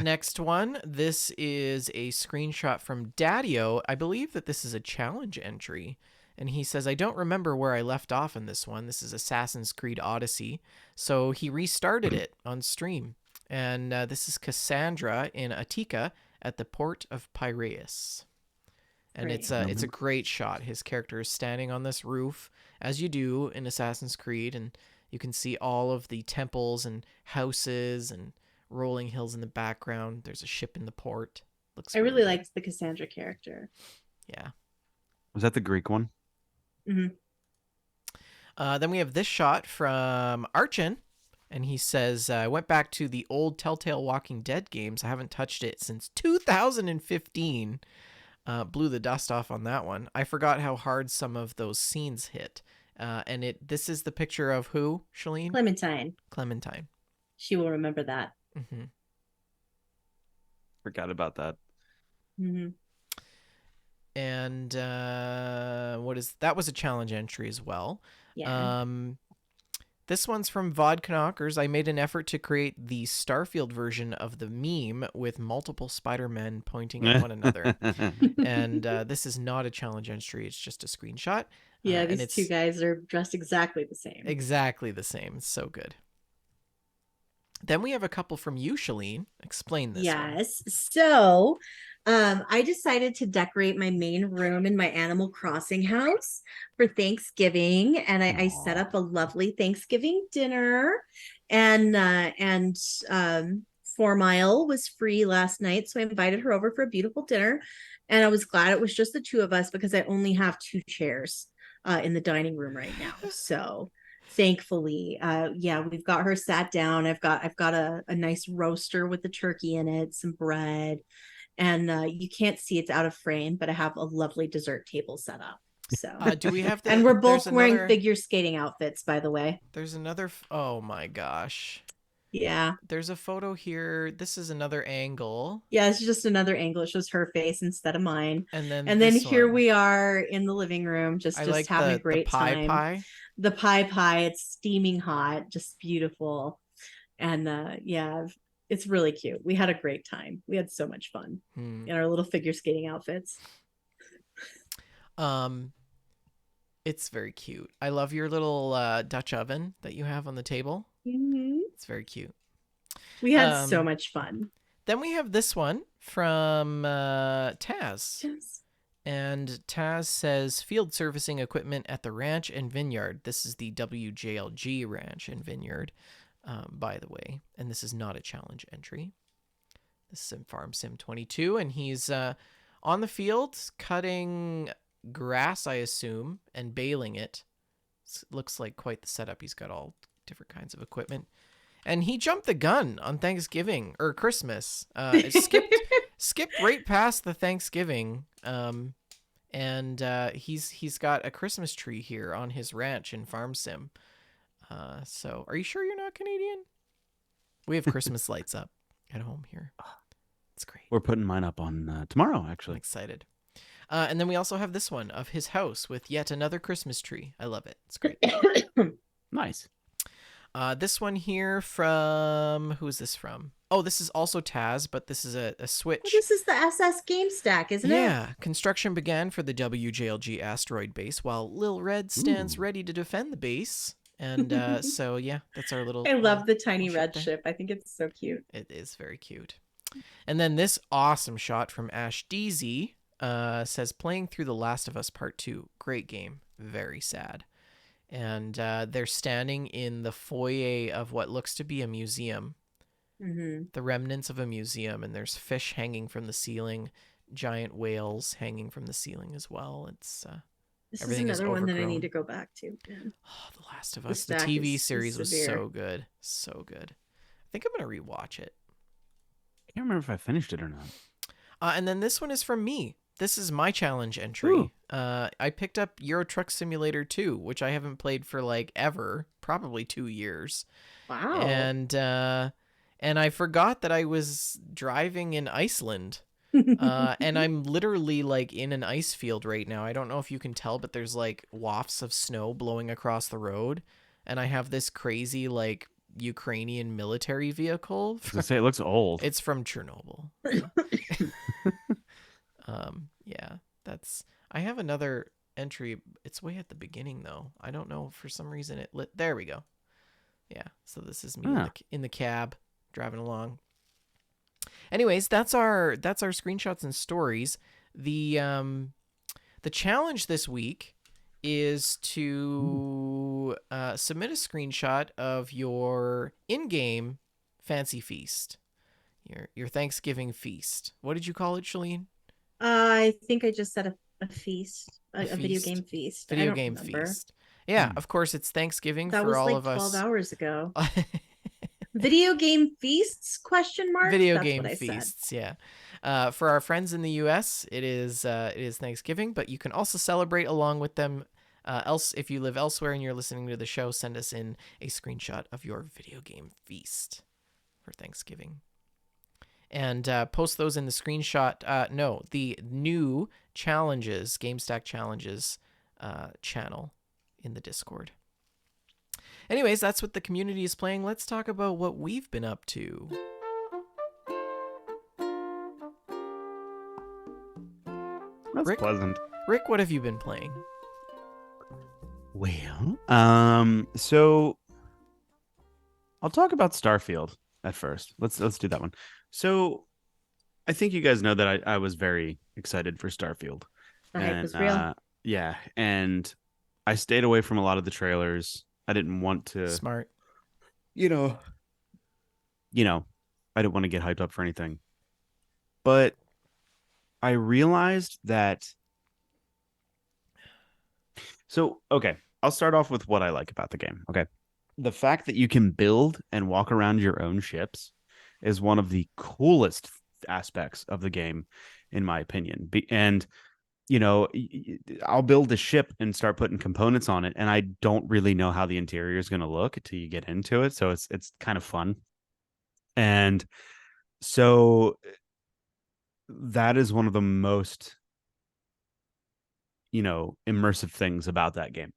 Next one. This is a screenshot from Daddio. I believe that this is a challenge entry. And he says, I don't remember where I left off in this one. This is Assassin's Creed Odyssey. So he restarted it on stream. And this is Cassandra in Attica at the port of Piraeus. And Great. it's a great shot. His character is standing on this roof, as you do in Assassin's Creed, and you can see all of the temples and houses and rolling hills in the background. There's a ship in the port. I really liked the Cassandra character. Yeah. Was that the Greek one? Mm-hmm. Then we have this shot from Archon. And he says, I went back to the old Telltale Walking Dead games. I haven't touched it since 2015. Blew the dust off on that one. I forgot how hard some of those scenes hit. And this is the picture of who, Shalene? Clementine. She will remember that. Mm-hmm. Forgot about that. Mm-hmm. And that was a challenge entry as well. Yeah. This one's from Vodka Knockers. I made an effort to create the Starfield version of the meme with multiple Spider-Men pointing at one another. And this is not a challenge entry. It's just a screenshot. Yeah, these 2 guys are dressed exactly the same. Exactly the same. It's so good. Then we have a couple from you, Shalene. Explain this one. Yes. So I decided to decorate my main room in my Animal Crossing house for Thanksgiving. And I set up a lovely Thanksgiving dinner. And 4 Mile was free last night. So I invited her over for a beautiful dinner. And I was glad it was just the 2 of us because I only have 2 chairs in the dining room right now. So thankfully, we've got her sat down. I've got a nice roaster with the turkey in it, some bread, and you can't see it's out of frame, but I have a lovely dessert table set up. So do we have and we're both wearing figure skating outfits, by the way. There's another oh my gosh. Yeah. There's a photo here. This is another angle. Yeah, it's just another angle. It shows her face instead of mine. And then here we are in the living room, just like having a great time. Pie. The pie, it's steaming hot, just beautiful. And it's really cute. We had a great time. We had so much fun in our little figure skating outfits. It's very cute. I love your little Dutch oven that you have on the table. Mm-hmm. It's very cute. We had so much fun. Then we have this one from Taz. Yes. And Taz says, field servicing equipment at the ranch and vineyard. This is the WJLG ranch and vineyard, by the way. And this is not a challenge entry. This is in Farm Sim 22. And he's on the field cutting grass, I assume, and baling it. Looks like quite the setup. He's got all different kinds of equipment. And he jumped the gun on Thanksgiving or Christmas. Skipped right past the Thanksgiving. And he's got a Christmas tree here on his ranch in Farm Sim. So are you sure you're not Canadian? We have Christmas lights up at home here. It's great. We're putting mine up on tomorrow, I'm actually. excited. And then we also have this one of his house with yet another Christmas tree. I love it. It's great. Nice. This one here from who is this from? Oh, this is also Taz, but this is a Switch. Well, this is the SS GameStack, isn't it? Yeah, construction began for the WJLG asteroid base while Lil Red stands Ooh. ready to defend the base. And so, yeah, that's our little. I love the tiny little red there. ship. I think it's so cute. It is very cute. And then this awesome shot from Ash DZ says, playing through The Last of Us Part 2. Great game. Very sad. And they're standing in the foyer of what looks to be a museum. Mm-hmm. The remnants of a museum, and there's fish hanging from the ceiling, giant whales hanging from the ceiling as well. It's This is everything is another one that I overgrown. need to go back to. Man. Oh, The Last of The Us. The stack TV is series was severe. so good. So good. I think I'm going to rewatch it. I can't remember if I finished it or not. And then this one is from me. This is my challenge entry. I picked up Euro Truck Simulator 2, which I haven't played for like ever, probably 2 years. Wow. And I forgot that I was driving in Iceland. And I'm literally like in an ice field right now. I don't know if you can tell, but there's like wafts of snow blowing across the road. And I have this crazy like Ukrainian military vehicle. I was gonna say it looks old. It's from Chernobyl. Yeah, that's. I have another entry. It's way at the beginning though. I don't know, for some reason it lit. There we go. Yeah, so this is me in the cab driving along. Anyways, that's our screenshots and stories. The challenge this week is to submit a screenshot of your in-game fancy feast, your Thanksgiving feast. What did you call it, Shalene? I think I just said a feast, a video feast? game feast. Video I don't game remember. feast. Yeah, of course it's Thanksgiving That for was all like of 12 us. hours ago. Video game feasts? Question mark. Video That's game what I said. feasts, yeah. For our friends in the U.S., it is Thanksgiving, but you can also celebrate along with them. Else, if you live elsewhere and you're listening to the show, send us in a screenshot of your video game feast for Thanksgiving, and post those in the screenshot. No, the new challenges, GameStack challenges channel in the Discord. Anyways, that's what the community is playing. Let's talk about what we've been up to. That's Rick? pleasant. Rick, what have you been playing? Well, so I'll talk about Starfield at first. Let's do that one. So I think you guys know that I was very excited for Starfield. The hype was real. Yeah, and I stayed away from a lot of the trailers. I didn't want to, Smart. you know, I didn't want to get hyped up for anything. But I realized that. So, okay, I'll start off with what I like about the game. Okay. The fact that you can build and walk around your own ships is one of the coolest aspects of the game, in my opinion. And, I'll build a ship and start putting components on it, and I don't really know how the interior is going to look until you get into it. So it's kind of fun. And so that is one of the most immersive things about that game,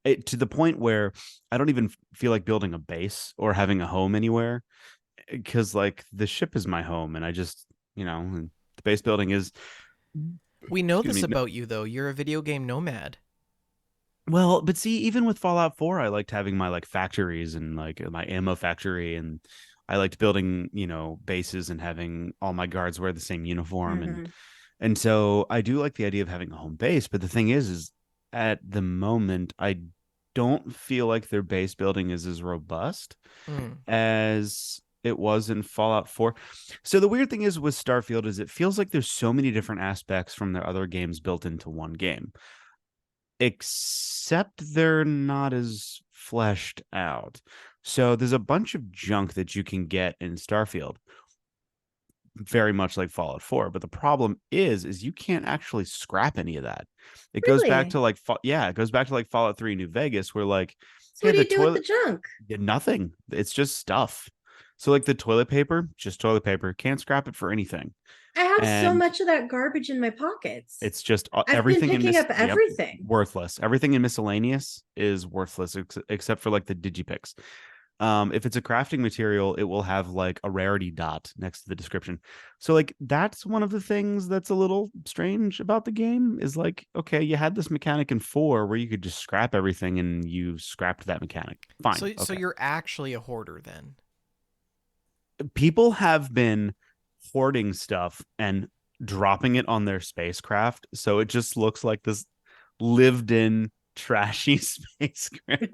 to the point where I don't even feel like building a base or having a home anywhere, because like the ship is my home, and I just the base building is. We know this about you though. You're a video game nomad. Well, but see, even with Fallout 4, I liked having my like factories and like my ammo factory, and I liked building bases and having all my guards wear the same uniform. And so I do like the idea of having a home base, but the thing is at the moment, I don't feel like their base building is as robust as it was in Fallout 4. So the weird thing is with Starfield is it feels like there's so many different aspects from their other games built into one game, except they're not as fleshed out. So there's a bunch of junk that you can get in Starfield, very much like Fallout 4, but the problem is you can't actually scrap any of that. It goes back to like it goes back to like Fallout 3 New Vegas, where like, so what do you do with the junk? Nothing. It's just stuff. So like the toilet paper, just toilet paper, can't scrap it for anything. I have so And much of that garbage in my pockets. it's just I've been everything in picking up yep, everything. worthless. Everything in miscellaneous is worthless except for like the digipicks. If it's a crafting material, it will have like a rarity dot next to the description. So like that's one of the things that's a little strange about the game is like, okay, you had this mechanic in 4 where you could just scrap everything and you scrapped that mechanic. Fine. So Okay. you're actually a hoarder then. People have been hoarding stuff and dropping it on their spacecraft, so it just looks like this lived-in trashy spacecraft.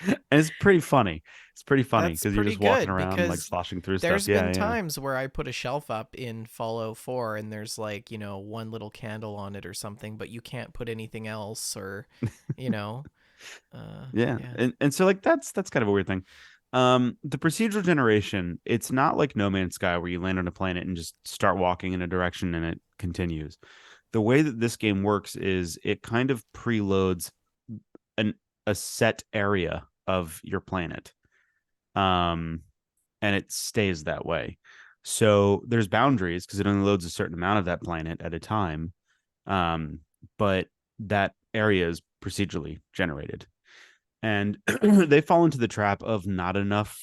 And it's pretty funny. It's pretty funny That's because you're pretty just walking good around like because sloshing through stuff. there's Yeah, been yeah. times where I put a shelf up in Fallout 4 and there's like, one little candle on it or something, but you can't put anything else or, you know, Yeah. yeah. And so like that's kind of a weird thing. The procedural generation, it's not like No Man's Sky where you land on a planet and just start walking in a direction and it continues. The way that this game works is it kind of preloads an a set area of your planet. Um and it stays that way. So there's boundaries because it only loads a certain amount of that planet at a time. Um, but that area is procedurally generated. And they fall into the trap of not enough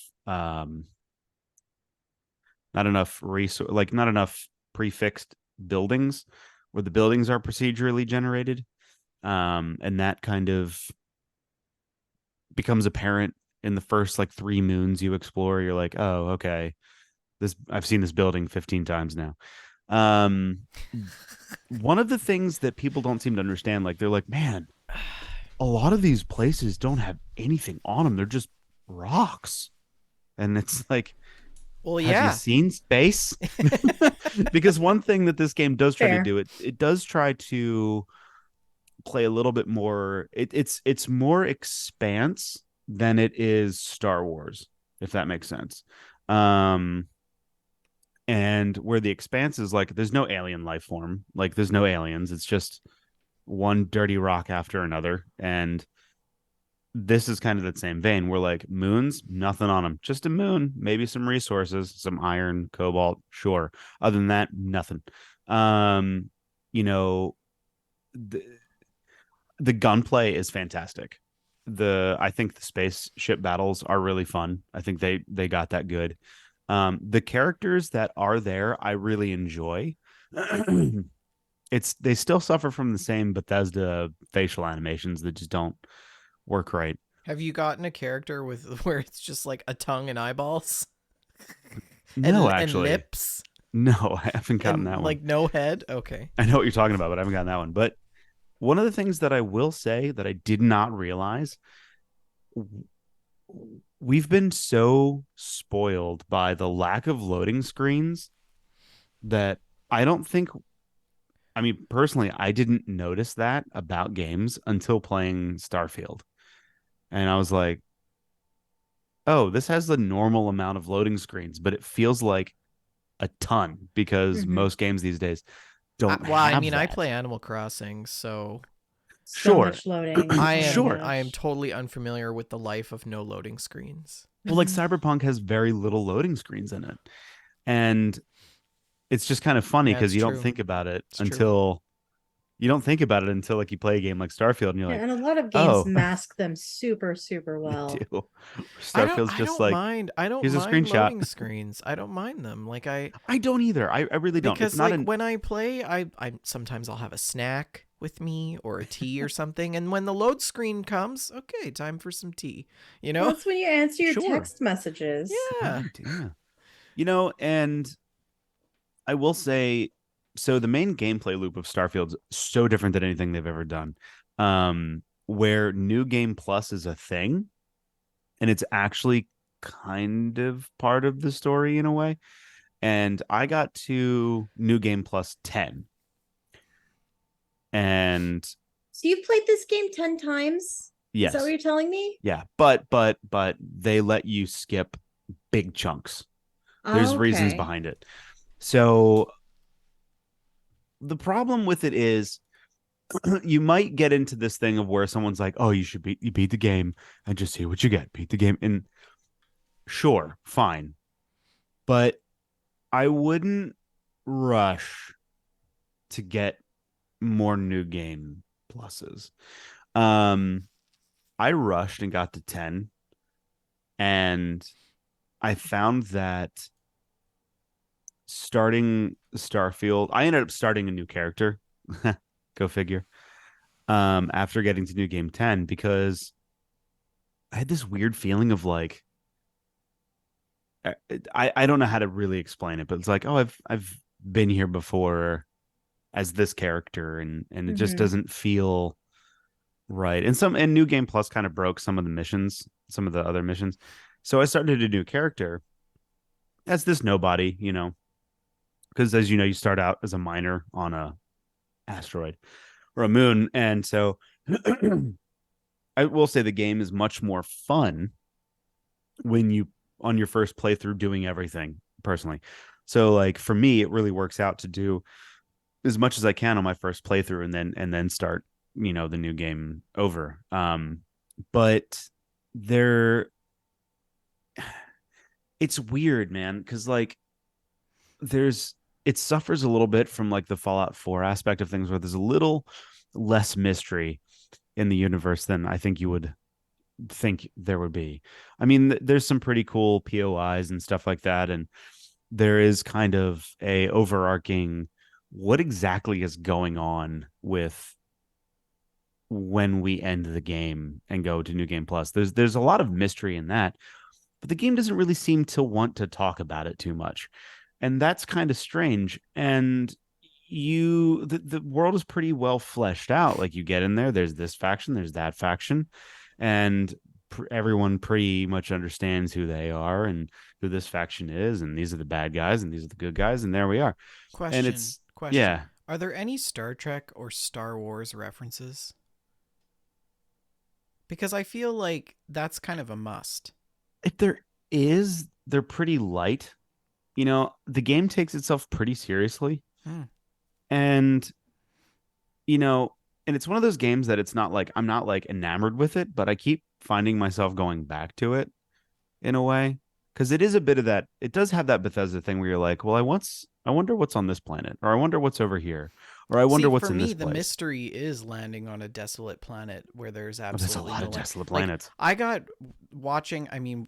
resource, like not enough prefixed buildings where the buildings are procedurally generated. And that kind of becomes apparent in the first like 3 moons you explore. You're like, oh, okay, this I've seen this building 15 times now. Um, one of the things that people don't seem to understand, like they're like, man, a lot of these places don't have anything on them. They're just rocks. And it's like, Well, have you yeah. seen space? Because one thing that this game does try to Fair. do, it does try to play a little bit more. It's more expanse than it is Star Wars, if that makes sense. Um, and where the expanse is like, there's no alien life form, like there's no aliens. It's just one dirty rock after another, and this is kind of the same vein. We're like moons, nothing on them, just a moon, maybe some resources, some iron, cobalt, sure. Other than that, nothing. Um, you know, the, the gunplay is fantastic. I think the spaceship battles are really fun. I think they got that good. The characters that are there, I really enjoy. They still suffer from the same Bethesda facial animations that just don't work right. Have you gotten a character with where it's just like a tongue and eyeballs No, and actually, lips no, I haven't gotten and that one. like no head? Okay. I know what you're talking about, but I haven't gotten that one. But one of the things that I will say that I did not realize, we've been so spoiled by the lack of loading screens that I don't think, I mean, personally, I didn't notice that about games until playing Starfield. And I was like, oh, this has the normal amount of loading screens, but it feels like a ton because Mhm. most games these days don't Well, I have mean, I that. play Animal Crossing, so So Sure. much loading. I Oh my am Sure. I am gosh. totally unfamiliar with the life of no loading screens. Well, like Mhm. Cyberpunk has very little loading screens in it. And it's just kind of funny Yeah, because it's you don't true. think about it It's true. until like you play a game like Starfield and you're Yeah, like, and a lot of games oh, mask them super, super they well. do. Starfield's I just don't like, mind. I don't here's a mind screenshot. loading screens. I don't mind them. Like I don't either. I really don't. It's because not like an when I play, I sometimes I'll have a snack with me or a tea or something, and when the load screen comes, okay, time for some tea. You Well, know? that's when you answer your sure. text messages. Yeah. Right. Yeah. And I will say, so the main gameplay loop of Starfield's so different than anything they've ever done. Where New Game Plus is a thing, and it's actually kind of part of the story in a way. And I got to New Game Plus 10, and So you've played this game 10 times? Is that what yes, you're telling me? yeah, but they let you skip big chunks. There's reasons Okay. behind it. So the problem with it is you might get into this thing of where someone's like, "Oh, you beat the game and just see what you get. Beat the game." And sure, fine. but I wouldn't rush to get more new game pluses. Um, I rushed and got to 10, and I found that starting Starfield, I ended up starting a new character. Go figure. After getting to New Game 10, because I had this weird feeling of like I don't know how to really explain it, but it's like, oh, I've been here before as this character, and it just Mm-hmm. doesn't feel right. And New Game Plus kind of broke some of the missions, some of the other missions. So I started a new character as this nobody, because as you know, you start out as a miner on a asteroid or a moon, and so I will say the game is much more fun when you on your first playthrough doing everything personally. So like for me, it really works out to do as much as I can on my first playthrough and then start, the new game over. But there it's weird, man, because like there's it suffers a little bit from like the Fallout 4 aspect of things where there's a little less mystery in the universe than I think you would think there would be. I mean, there's some pretty cool POIs and stuff like that, and there is kind of a overarching what exactly is going on with when we end the game and go to New Game Plus. There's a lot of mystery in that, but the game doesn't really seem to want to talk about it too much. And that's kind of strange. And the world is pretty well fleshed out. Like you get in there's this faction, there's that faction, and everyone pretty much understands who they are and who this faction is, and these are the bad guys and these are the good guys, and there we are. And Question. it's Question. yeah. Are there any Star Trek or Star Wars references? Because I feel like that's kind of a must. If there is, they're pretty light. The game takes itself pretty seriously. Hmm. And you know, and it's one of those games that it's not like I'm not like enamored with it, but I keep finding myself going back to it in a way because it is a bit of that. It does have that Bethesda thing where you're like, well, I wonder what's on this planet, or I wonder what's over here, or I See, wonder what's for in me, this the place. mystery is landing on a desolate planet where there's Oh, there's a absolutely lot no of life. desolate Like planets. I got watching. I mean,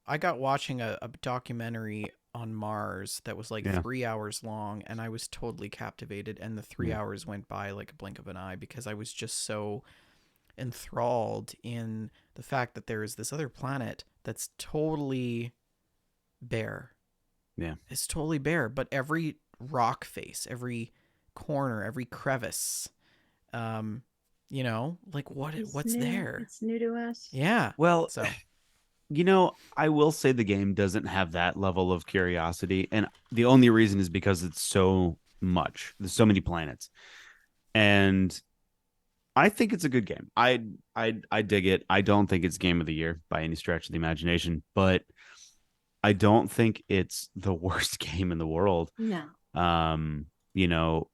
I got watching a documentary on Mars that was like Yeah, 3 hours long, and I was totally captivated. And the three yeah, hours went by like a blink of an eye because I was just so enthralled in the fact that there is this other planet that's totally bare. yeah. It's totally bare, but every rock face, every corner, every crevice, um, like It's what's new. there? It's new to us. Yeah. Well, So I will say the game doesn't have that level of curiosity, and the only reason is because it's so much. There's so many planets, and I think it's a good game. I dig it. I don't think it's game of the year by any stretch of the imagination, but I don't think it's the worst game in the world. No. Um,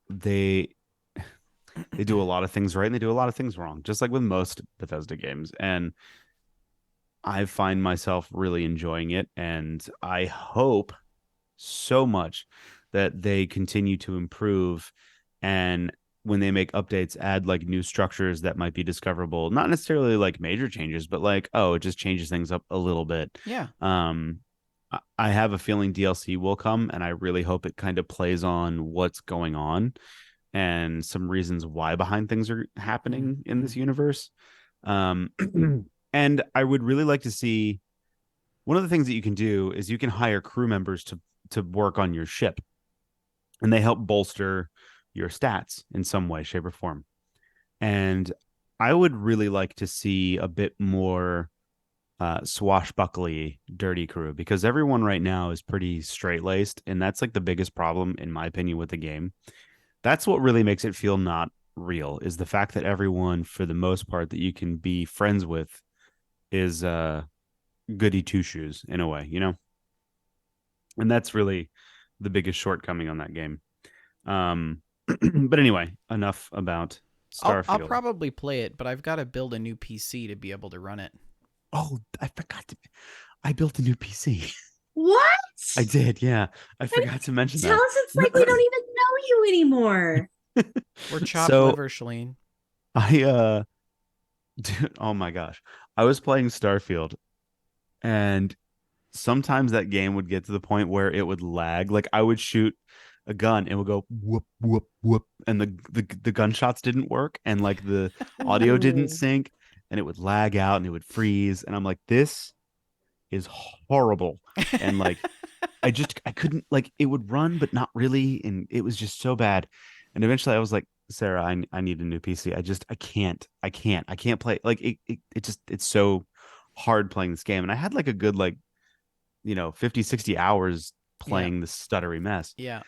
they do a lot of things right and they do a lot of things wrong, just like with most Bethesda games. And I find myself really enjoying it, and I hope so much that they continue to improve and when they make updates add like new structures that might be discoverable, not necessarily like major changes, but like, oh, it just changes things up a little bit. yeah. um I have a feeling DLC will come, and I really hope it kind of plays on what's going on and some reasons why behind things are happening in this universe. um and I would really like to see one of the things that you can do is you can hire crew members to work on your ship, and they help bolster your stats in some way, shape, or form. And I would really like to see a bit more swashbuckly dirty crew, because everyone right now is pretty straight laced, and that's like the biggest problem in my opinion with the game. That's what really makes it feel not real, is the fact that everyone for the most part that you can be friends with is goody two shoes in a way, and that's really the biggest shortcoming on that game. But anyway, enough about I'll Starfield. probably play it, but I've got to build a new PC to be able to run it. Oh, I forgot to. I built a new PC. What? I did, yeah. I Why didn't forgot to mention you tell that. us? It's like we don't even know you anymore. We're chopped So liver, Shalene. I dude, oh my gosh. I was playing Starfield and sometimes that game would get to the point where it would lag. Like I would shoot a gun and it would go whoop whoop whoop and the gunshots didn't work and like the audio didn't Ooh. sync and it would lag out and it would freeze and I'm like this is horrible. And like I couldn't like it would run but not really and it was just so bad. And eventually I was like, Sarah, I need a new PC. I can't play like it just it's so hard playing this game. And I had like a good like 50, 60 hours Yeah. playing this stuttery mess. Yeah.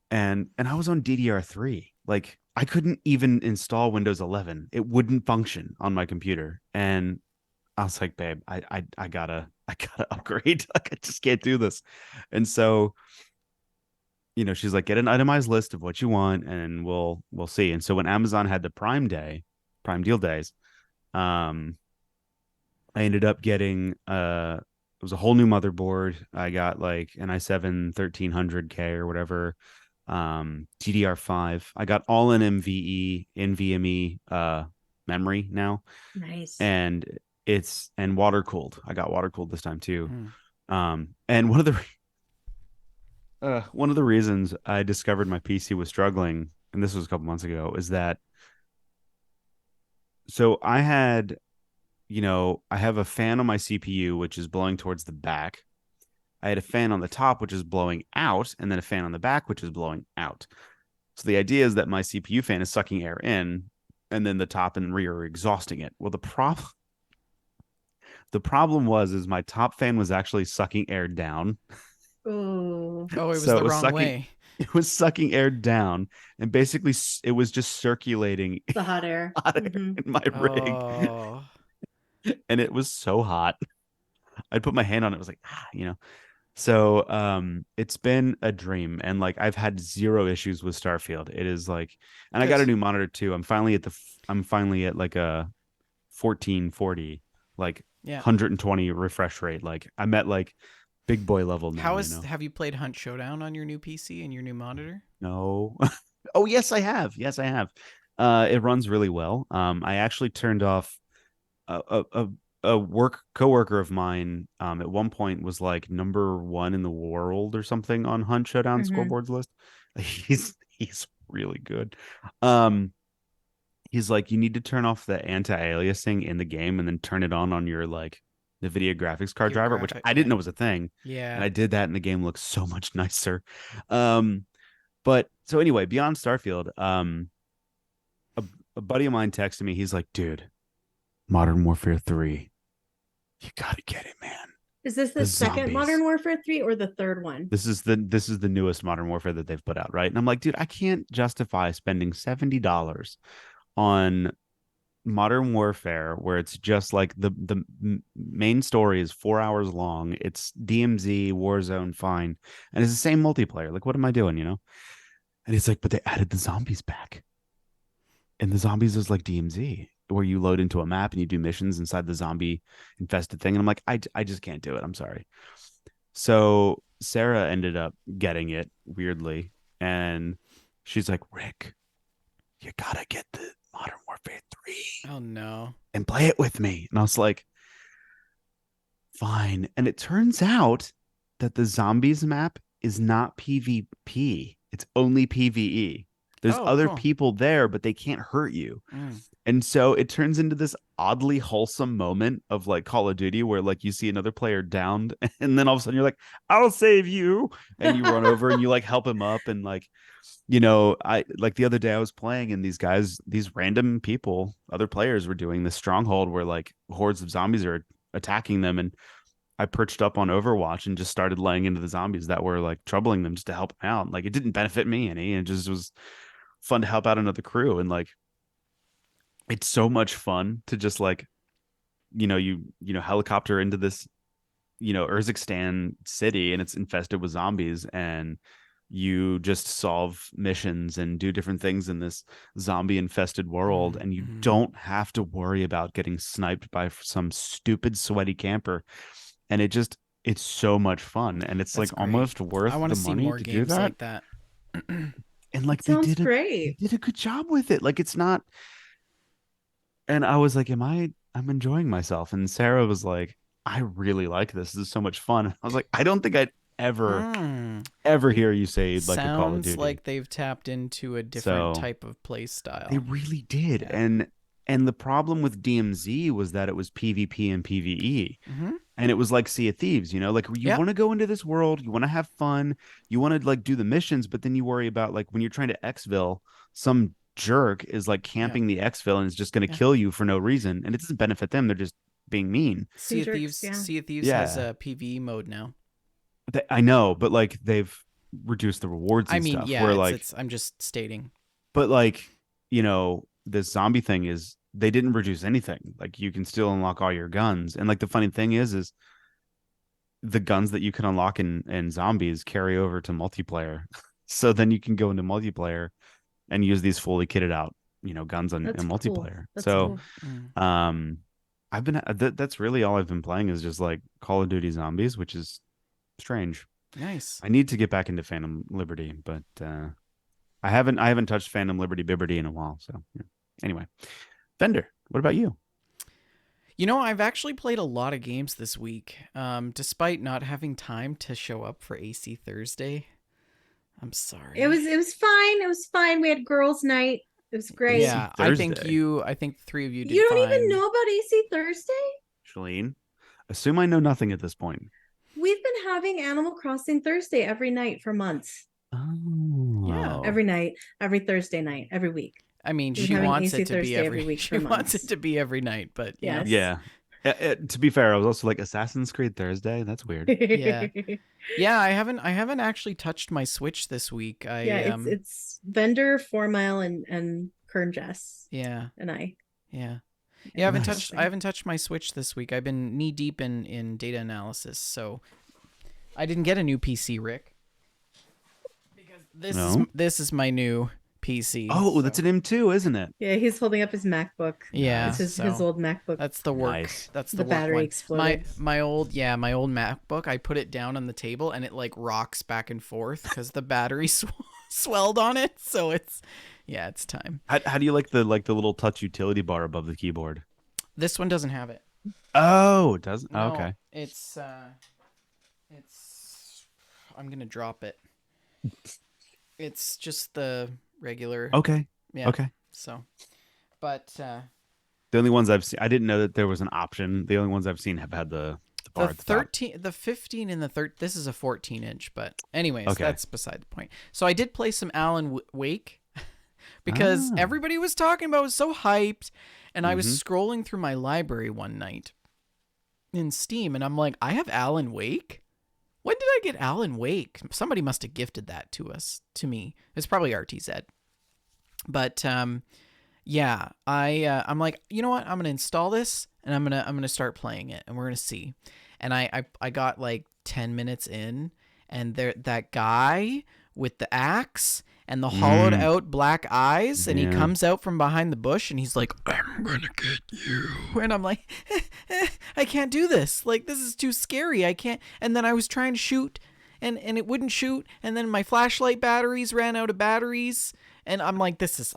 And I was on DDR3. Like I couldn't even install Windows 11. It wouldn't function on my computer. And I was like, babe, I gotta upgrade. Like I just can't do this. And so, she's like, get an itemized list of what you want and we'll see. And so when Amazon had the Prime deal days, um, I ended up getting it was a whole new motherboard. I got like an i7 1300K or whatever, DDR5. I got all in MVE, NVMe memory now, Nice. and and water cooled. I got water cooled this time too. Mm. And one of the reasons I discovered my PC was struggling, and this was a couple months ago, is that so I have a fan on my CPU which is blowing towards the back. I had a fan on the top which is blowing out, and then a fan on the back which is blowing out. So the idea is that my CPU fan is sucking air in, and then the top and rear are exhausting it. Well, the problem was my top fan was actually sucking air down. Oh, Oh, it was So the wrong way. it was sucking air down, and basically it was just circulating the hot air. hot air Hmm. in my rig, Oh. and it was so hot. I'd put my hand on it, it was like So it's been a dream, and like I've had zero issues with Starfield. It is like, and I got a Good. new monitor too. I'm finally at like a 1440, like Yeah. 120 refresh rate. Like I'm at like big boy level now, Have you played Hunt Showdown on your new PC and your new monitor? No. Oh, yes, I have. Yes, I have. It runs really well. I actually turned off a work coworker of mine. At one point was like number one in the world or something on Hunt Showdown Hmm. scoreboards list. He's really good. Um, he's like, you need to turn off the anti-aliasing in the game and then turn it on your like the video graphics card Your driver, which graphic. I didn't Yeah. know was a thing. And Yeah. I did that, and the game looks so much nicer. Um, but so anyway, beyond Starfield, a, a buddy of mine texted me. He's like, dude, Modern Warfare 3, you gotta get it, man. Is this the The second zombies. Modern Warfare 3 or the third one? This is the newest Modern Warfare that they've put out, right? And I'm like, dude, I can't justify spending $70 on Modern Warfare where it's just like the main story is 4 hours long. It's DMZ, Warzone, fine, and it's the same multiplayer. Like, what am I doing, And he's like, but they added the zombies back. And the zombies is like DMZ, where you load into a map and you do missions inside the zombie infested thing. And I'm like, I just can't do it. I'm sorry. So Sarah ended up getting it weirdly. And she's like, Rick, you gotta get the Modern Warfare 3 Oh no. and play it with me. And I was like, fine. And it turns out that the zombies map is not PvP, it's only PvE. There's Oh, other cool. people there, but they can't hurt you. Mm. And so it turns into this oddly wholesome moment of like Call of Duty where like you see another player downed and then all of a sudden you're like, I'll save you. And you run over and you like help him up. And like, I like the other day I was playing and these random people, other players were doing this stronghold where like hordes of zombies are attacking them. And I perched up on Overwatch and just started laying into the zombies that were like troubling them just to help them out. Like it didn't benefit me any. It just was fun to help out another crew. And like it's so much fun to just like helicopter into this Urzikstan city and it's infested with zombies and you just solve missions and do different things in this zombie infested world and you Mm-hmm. don't have to worry about getting sniped by some stupid sweaty camper. And it's so much fun, and it's That's like great. almost worth I want the to see money more to do games that. like that. And It like sounds they great. did a good job with it. Like it's not. And I was like, I'm enjoying myself. And Sarah was like, I really like this. This is so much fun. I was like, I don't think I'd ever, Hmm. ever hear you say you'd like a Call of Sounds Duty. like they've tapped into a different So type of play they style. really did. Yeah. And the problem with DMZ was that it was PvP and PvE. Mm-hmm. And it was like Sea of Thieves, like you Yeah. want to go into this world, you want to have fun, you want to like do the missions, but then you worry about like when you're trying to exfil, some jerk is like Yeah. camping the exfil and is just going to Yeah. kill you for no reason, and it doesn't benefit them. They're just being mean. Some jerks, yeah. Sea of Thieves has Yeah, a PvE mode now. I know, but like they've reduced the rewards I and mean, stuff. yeah, Where like, I'm just stating. but like, this zombie thing is they didn't reduce anything. Like you can still unlock all your guns, and like the funny thing is the guns that you can unlock in zombies carry over to multiplayer. So then you can go into multiplayer and use these fully kitted out, guns in That's cool. multiplayer. That's So cool. um I've been that's really all I've been playing is just like Call of Duty Zombies, which is strange. Nice. I need to get back into Phantom Liberty, but I haven't touched Phantom Liberty Bibberty in a while. So yeah. Anyway, Fender, what about you? I've actually played a lot of games this week, despite not having time to show up for AC Thursday. I'm sorry. It was fine. It was fine. We had girls' night. It was great. Yeah, Thursday. I think the three of you did You don't fine. even know about AC Thursday? Shalene, assume I know nothing at this point. We've been having Animal Crossing Thursday every night for months. Oh. Yeah. Every night, every Thursday night, every week. I mean, We're she having wants AC it to be Thursday every week she for wants months. it to be every night, but Yes. Yeah. To be fair, I was also like Assassin's Creed Thursday. That's weird. Yeah. Yeah, I haven't actually touched my Switch this week. It's Vendor, 4 Mile, and Kern Jess. Yeah. And I. Yeah. And Yeah, Nice. I haven't touched my Switch this week. I've been knee deep in data analysis, so I didn't get a new PC, Rick. Because this is my new PC. Oh, that's an M2, isn't it? Yeah, he's holding up his MacBook. Yeah, It's his so old MacBook. That's the work. Nice. That's the The work battery one. exploded. My old MacBook. I put it down on the table and it like rocks back and forth because the battery swelled on it. So it's time. How do you like the little touch utility bar above the keyboard? This one doesn't have it. Oh, it doesn't. No, Oh, okay. It's I'm gonna drop it. It's just the regular. Okay. Yeah. Okay. So, but The only ones I've seen, I didn't know that there was an option. The only ones I've seen have had the bar the at the top. 13, the 15, and the 13. This is a 14-inch, but anyways, Okay. that's beside the point. So I did play some Alan Wake because everybody was talking about it, was so hyped, and I was scrolling through my library one night in Steam, and I'm like, I have Alan Wake. When did I get Alan Wake? Somebody must have gifted that to me. It's probably RTZ. But yeah, I'm like, you know what? I'm gonna install this and I'm gonna start playing it, and we're gonna see. And I got like 10 minutes in, and that guy with the axe and the hollowed out black eyes, and he comes out from behind the bush and he's like, I'm gonna get you. And I'm like, I can't do this. Like, this is too scary. I can't. And then I was trying to shoot and it wouldn't shoot. And then my flashlight batteries ran out of batteries. And I'm like, this is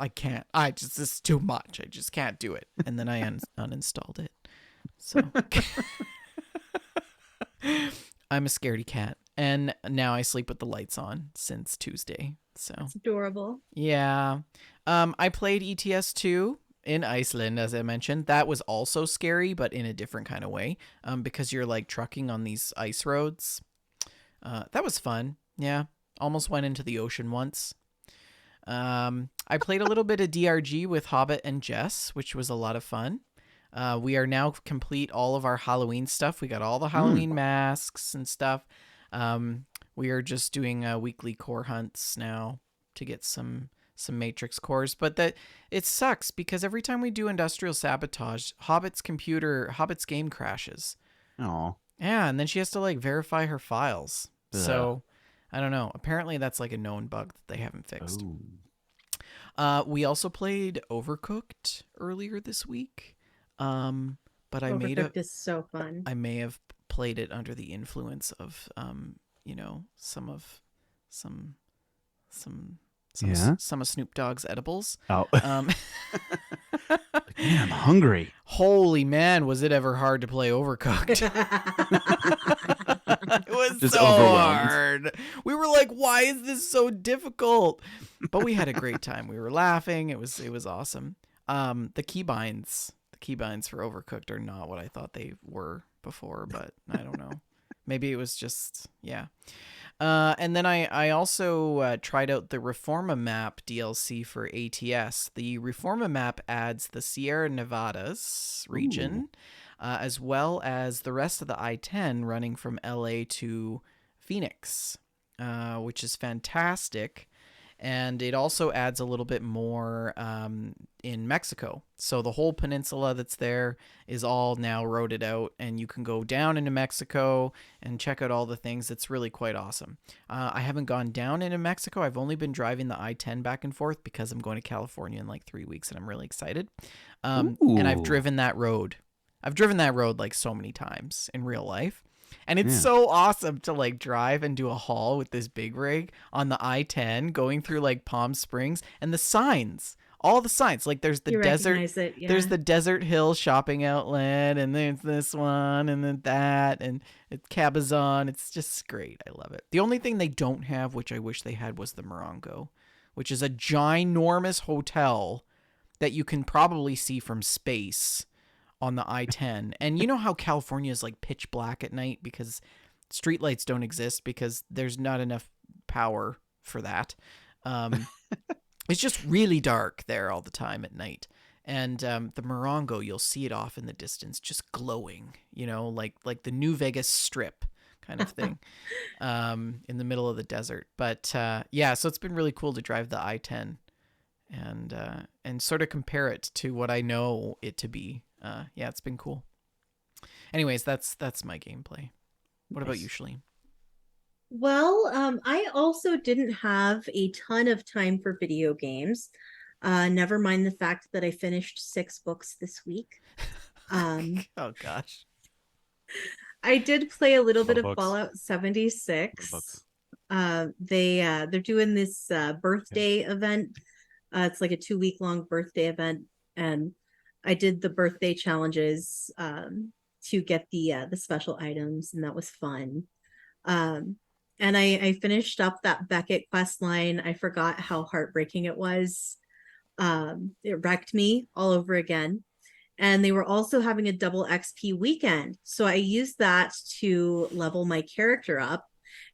too much. I just can't do it. And then I uninstalled it. So I'm a scaredy cat. And now I sleep with the lights on since Tuesday. So It's adorable. yeah. I played ETS 2 in Iceland, as I mentioned. That was also scary, but in a different kind of way. Because you're like trucking on these ice roads. That was fun. Yeah. Almost went into the ocean once. I played a little bit of DRG with Hobbit and Jess, which was a lot of fun. We are now complete all of our Halloween stuff. We got all the Halloween masks and stuff. We are just doing weekly core hunts now to get some Matrix cores, but it sucks because every time we do industrial sabotage, Hobbit's game crashes. Oh. Yeah, and then she has to like verify her files. Ugh. So I don't know. Apparently that's like a known bug that they haven't fixed. We also played Overcooked earlier this week. But Overcooked is so fun. I may have played it under the influence of some some Yeah. some of Snoop Dogg's edibles. Oh, Um, man, I'm hungry. Holy man, was it ever hard to play Overcooked? It was Just so overwhelmed. hard. We were like, why is this so difficult? But we had a great time. We were laughing. It was awesome. The keybinds for Overcooked are not what I thought they were before, but I don't know. Maybe it was just, yeah. And then I also tried out the Reforma Map DLC for ATS. The Reforma Map adds the Sierra Nevadas region, as well as the rest of the I-10 running from LA to Phoenix, which is fantastic. And it also adds a little bit more in Mexico. So the whole peninsula that's there is all now roaded out, and you can go down into Mexico and check out all the things. It's really quite awesome. I haven't gone down into Mexico. I've only been driving the I-10 back and forth because I'm going to California in like 3 weeks, and I'm really excited. And I've driven that road. I've driven that road like so many times in real life. And it's so awesome to like drive and do a haul with this big rig on the I-10 going through like Palm Springs, and the signs, all the signs, like there's the You desert, recognize it, yeah. there's the Desert Hill shopping outlet, and there's this one, and then that, and it's Cabazon. It's just great. I love it. The only thing they don't have, which I wish they had, was the Morongo, which is a ginormous hotel that you can probably see from space on the I-10. And you know how California is like pitch black at night because streetlights don't exist because there's not enough power for that. It's just really dark there all the time at night. And the Morongo, you'll see it off in the distance, just glowing, like the New Vegas Strip kind of thing, in the middle of the desert. But yeah, so it's been really cool to drive the I-10 and sort of compare it to what I know it to be. Yeah, it's been cool. Anyways, that's my gameplay. What about you, Shalene? Well, I also didn't have a ton of time for video games. Never mind the fact that I finished 6 books this week. Oh gosh. I did play a little bit of books. Fallout 76. Books. They're doing this birthday event. It's like a 2-week long birthday event, and I did the birthday challenges to get the special items, and that was fun. And I finished up that Beckett quest line. I forgot how heartbreaking it was. It wrecked me all over again. And they were also having a double XP weekend. So I used that to level my character up.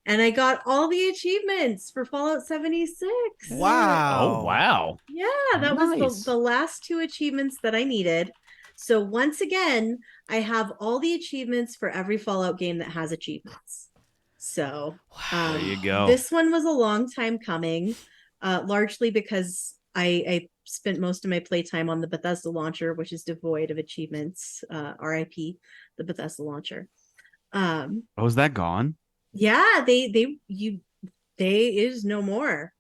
And I got all the achievements for Fallout 76. Wow. Oh, wow. Yeah, that Nice. was the last 2 achievements that I needed. So once again, I have all the achievements for every Fallout game that has achievements. So There you go. This one was a long time coming, largely because I spent most of my playtime on the Bethesda launcher, which is devoid of achievements. RIP, the Bethesda launcher. Oh, is that gone? Yeah, they is no more.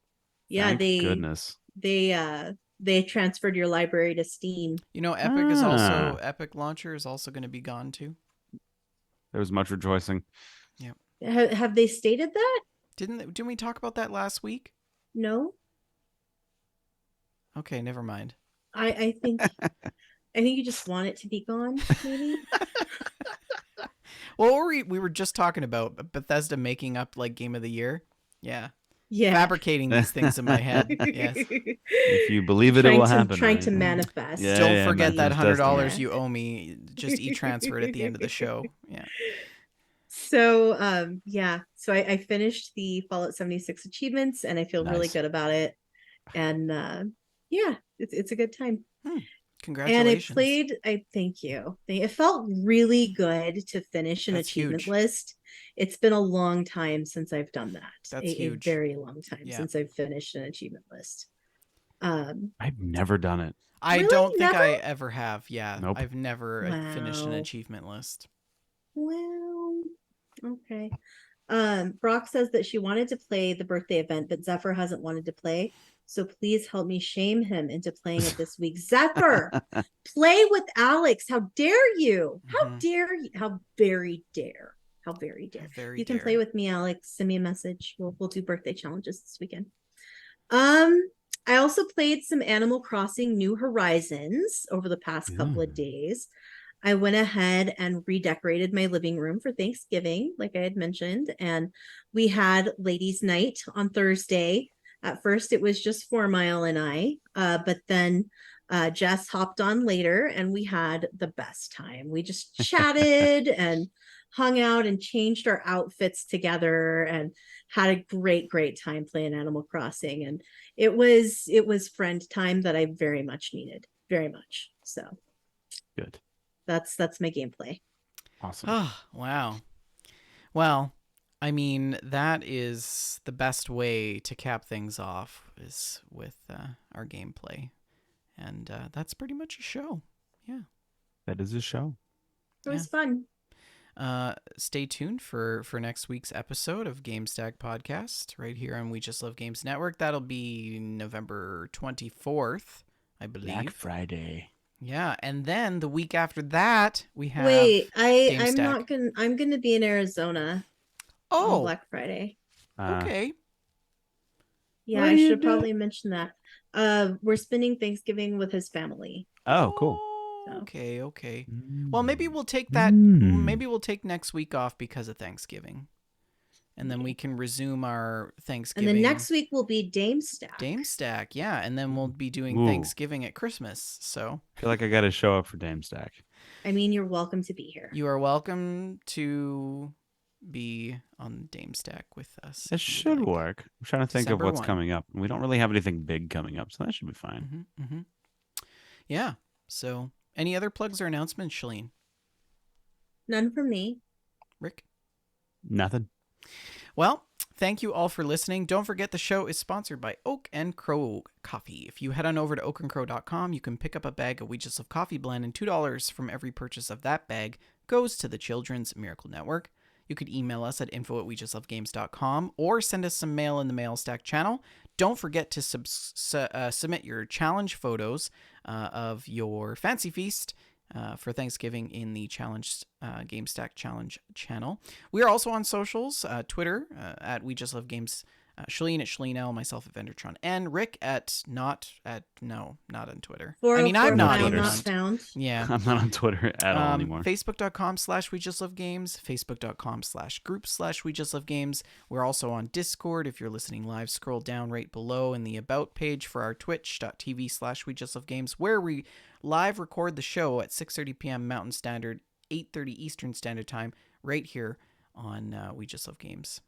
Yeah, Thank goodness. they transferred your library to Steam. Epic Launcher is also going to be gone too. There was much rejoicing. Yeah. Have they stated that? Didn't we talk about that last week? No. Okay, never mind. I think you just want it to be gone, maybe. Well, we were just talking about Bethesda making up like Game of the Year. Yeah. Yeah. Fabricating these things in my head. Yes. If you believe it, it will happen. Trying right? to manifest. Yeah, Don't forget that manifest $100 destiny. you owe me. Just e-transfer it at the end of the show. Yeah. So yeah. So I finished the Fallout 76 achievements, and I feel really Nice. good about it. And yeah, it's a good time. Congratulations. And I thank you. It felt really good to finish an That's achievement huge. list. It's been a long time since I've done that. That's a huge. very long time Yeah. since I've finished an achievement list. I've never done it. I Really? don't think Never? I ever have. Yeah. Nope. I've never finished an Wow. achievement list. Well, okay. Brock says that she wanted to play the birthday event, but Zephyr hasn't wanted to play. So please help me shame him into playing it this week. Zephyr, play with Alex. How dare you? How Mhm. dare you? How very dare. How very dare. Very You can dare. play with me, Alex. Send me a message. We'll do birthday challenges this weekend. I also played some Animal Crossing New Horizons over the past couple of days. I went ahead and redecorated my living room for Thanksgiving, like I had mentioned, and we had ladies' night on Thursday. At first, it was just 4 Mile and I, but then Jess hopped on later, and we had the best time. We just chatted and hung out and changed our outfits together and had a great time playing Animal Crossing. And it was friend time that I very much needed, very much. So Good. that's my gameplay. Awesome. Oh, wow. Well, I mean, that is the best way to cap things off is with our gameplay. And that's pretty much a show. Yeah. That is a show. It was fun. Stay tuned for next week's episode of GameStack Podcast right here on We Just Love Games Network. That'll be November 24th, I believe. Black Friday. Yeah, and then the week after that, we have Wait, I'm GameStack. I'm gonna be in Arizona on Oh, Black Friday. okay. Yeah, What I do you should do? probably mention that. We're spending Thanksgiving with his family. Oh, cool. Okay. Well, maybe we'll take next week off because of Thanksgiving. And then we can resume our Thanksgiving. And then next week will be DameStack. DameStack, yeah. And then we'll be doing Ooh. Thanksgiving at Christmas. So I feel like I got to show up for GameStack. I mean, you're welcome to be here. you are welcome to be on DameStack with us. It should work. I'm trying to think December of what's 1. coming up. We don't really have anything big coming up, so that should be fine. Yeah. So, any other plugs or announcements, Shalene? None from me. Rick? Nothing. Well, thank you all for listening. Don't forget the show is sponsored by Oak and Crow Coffee. If you head on over to oakandcrow.com, you can pick up a bag of We Just Love Coffee blend, and $2 from every purchase of that bag goes to the Children's Miracle Network. You could email us at info@wejustlovegames.com or send us some mail in the Mail Stack channel. Don't forget to submit your challenge photos of your Fancy Feast for Thanksgiving in the Challenge GameStack Challenge channel. We are also on socials, Twitter at We Just Love Games, Shalene at Shalene L, myself at Vendertron, and Rick at not on Twitter. I mean, I'm not even not found. Yeah. I'm not on Twitter at all anymore. Facebook.com/We Just Love Games, Facebook.com/group/We Just Love Games. We're also on Discord. If you're listening live, scroll down right below in the About page for our Twitch.tv/We Just Love Games, where we live record the show at 6:30 p.m. Mountain Standard, 8:30 Eastern Standard Time, right here on We Just Love Games.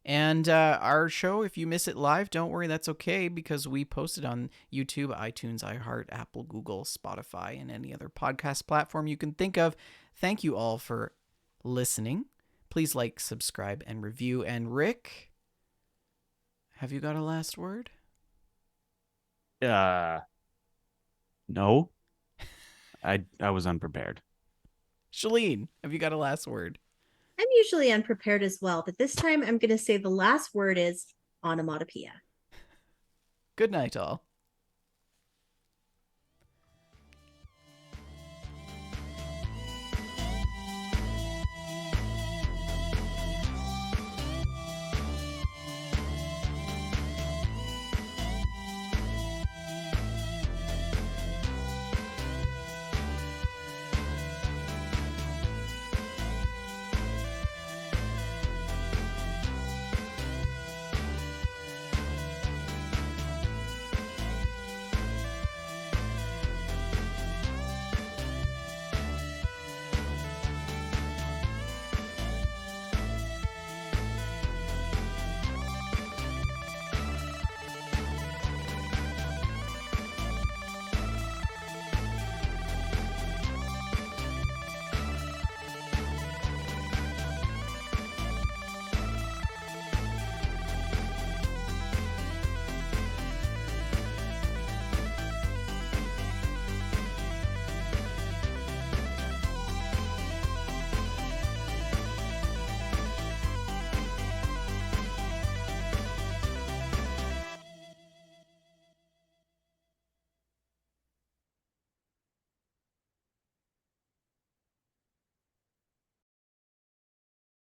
And our show, if you miss it live, don't worry, that's okay, because we post it on YouTube, iTunes, iHeart, Apple, Google, Spotify, and any other podcast platform you can think of. Thank you all for listening. Please like, subscribe, and review. And Rick, have you got a last word? No. I was unprepared. Shalene, have you got a last word? I'm usually unprepared as well, but this time I'm going to say the last word is onomatopoeia. Good night, all.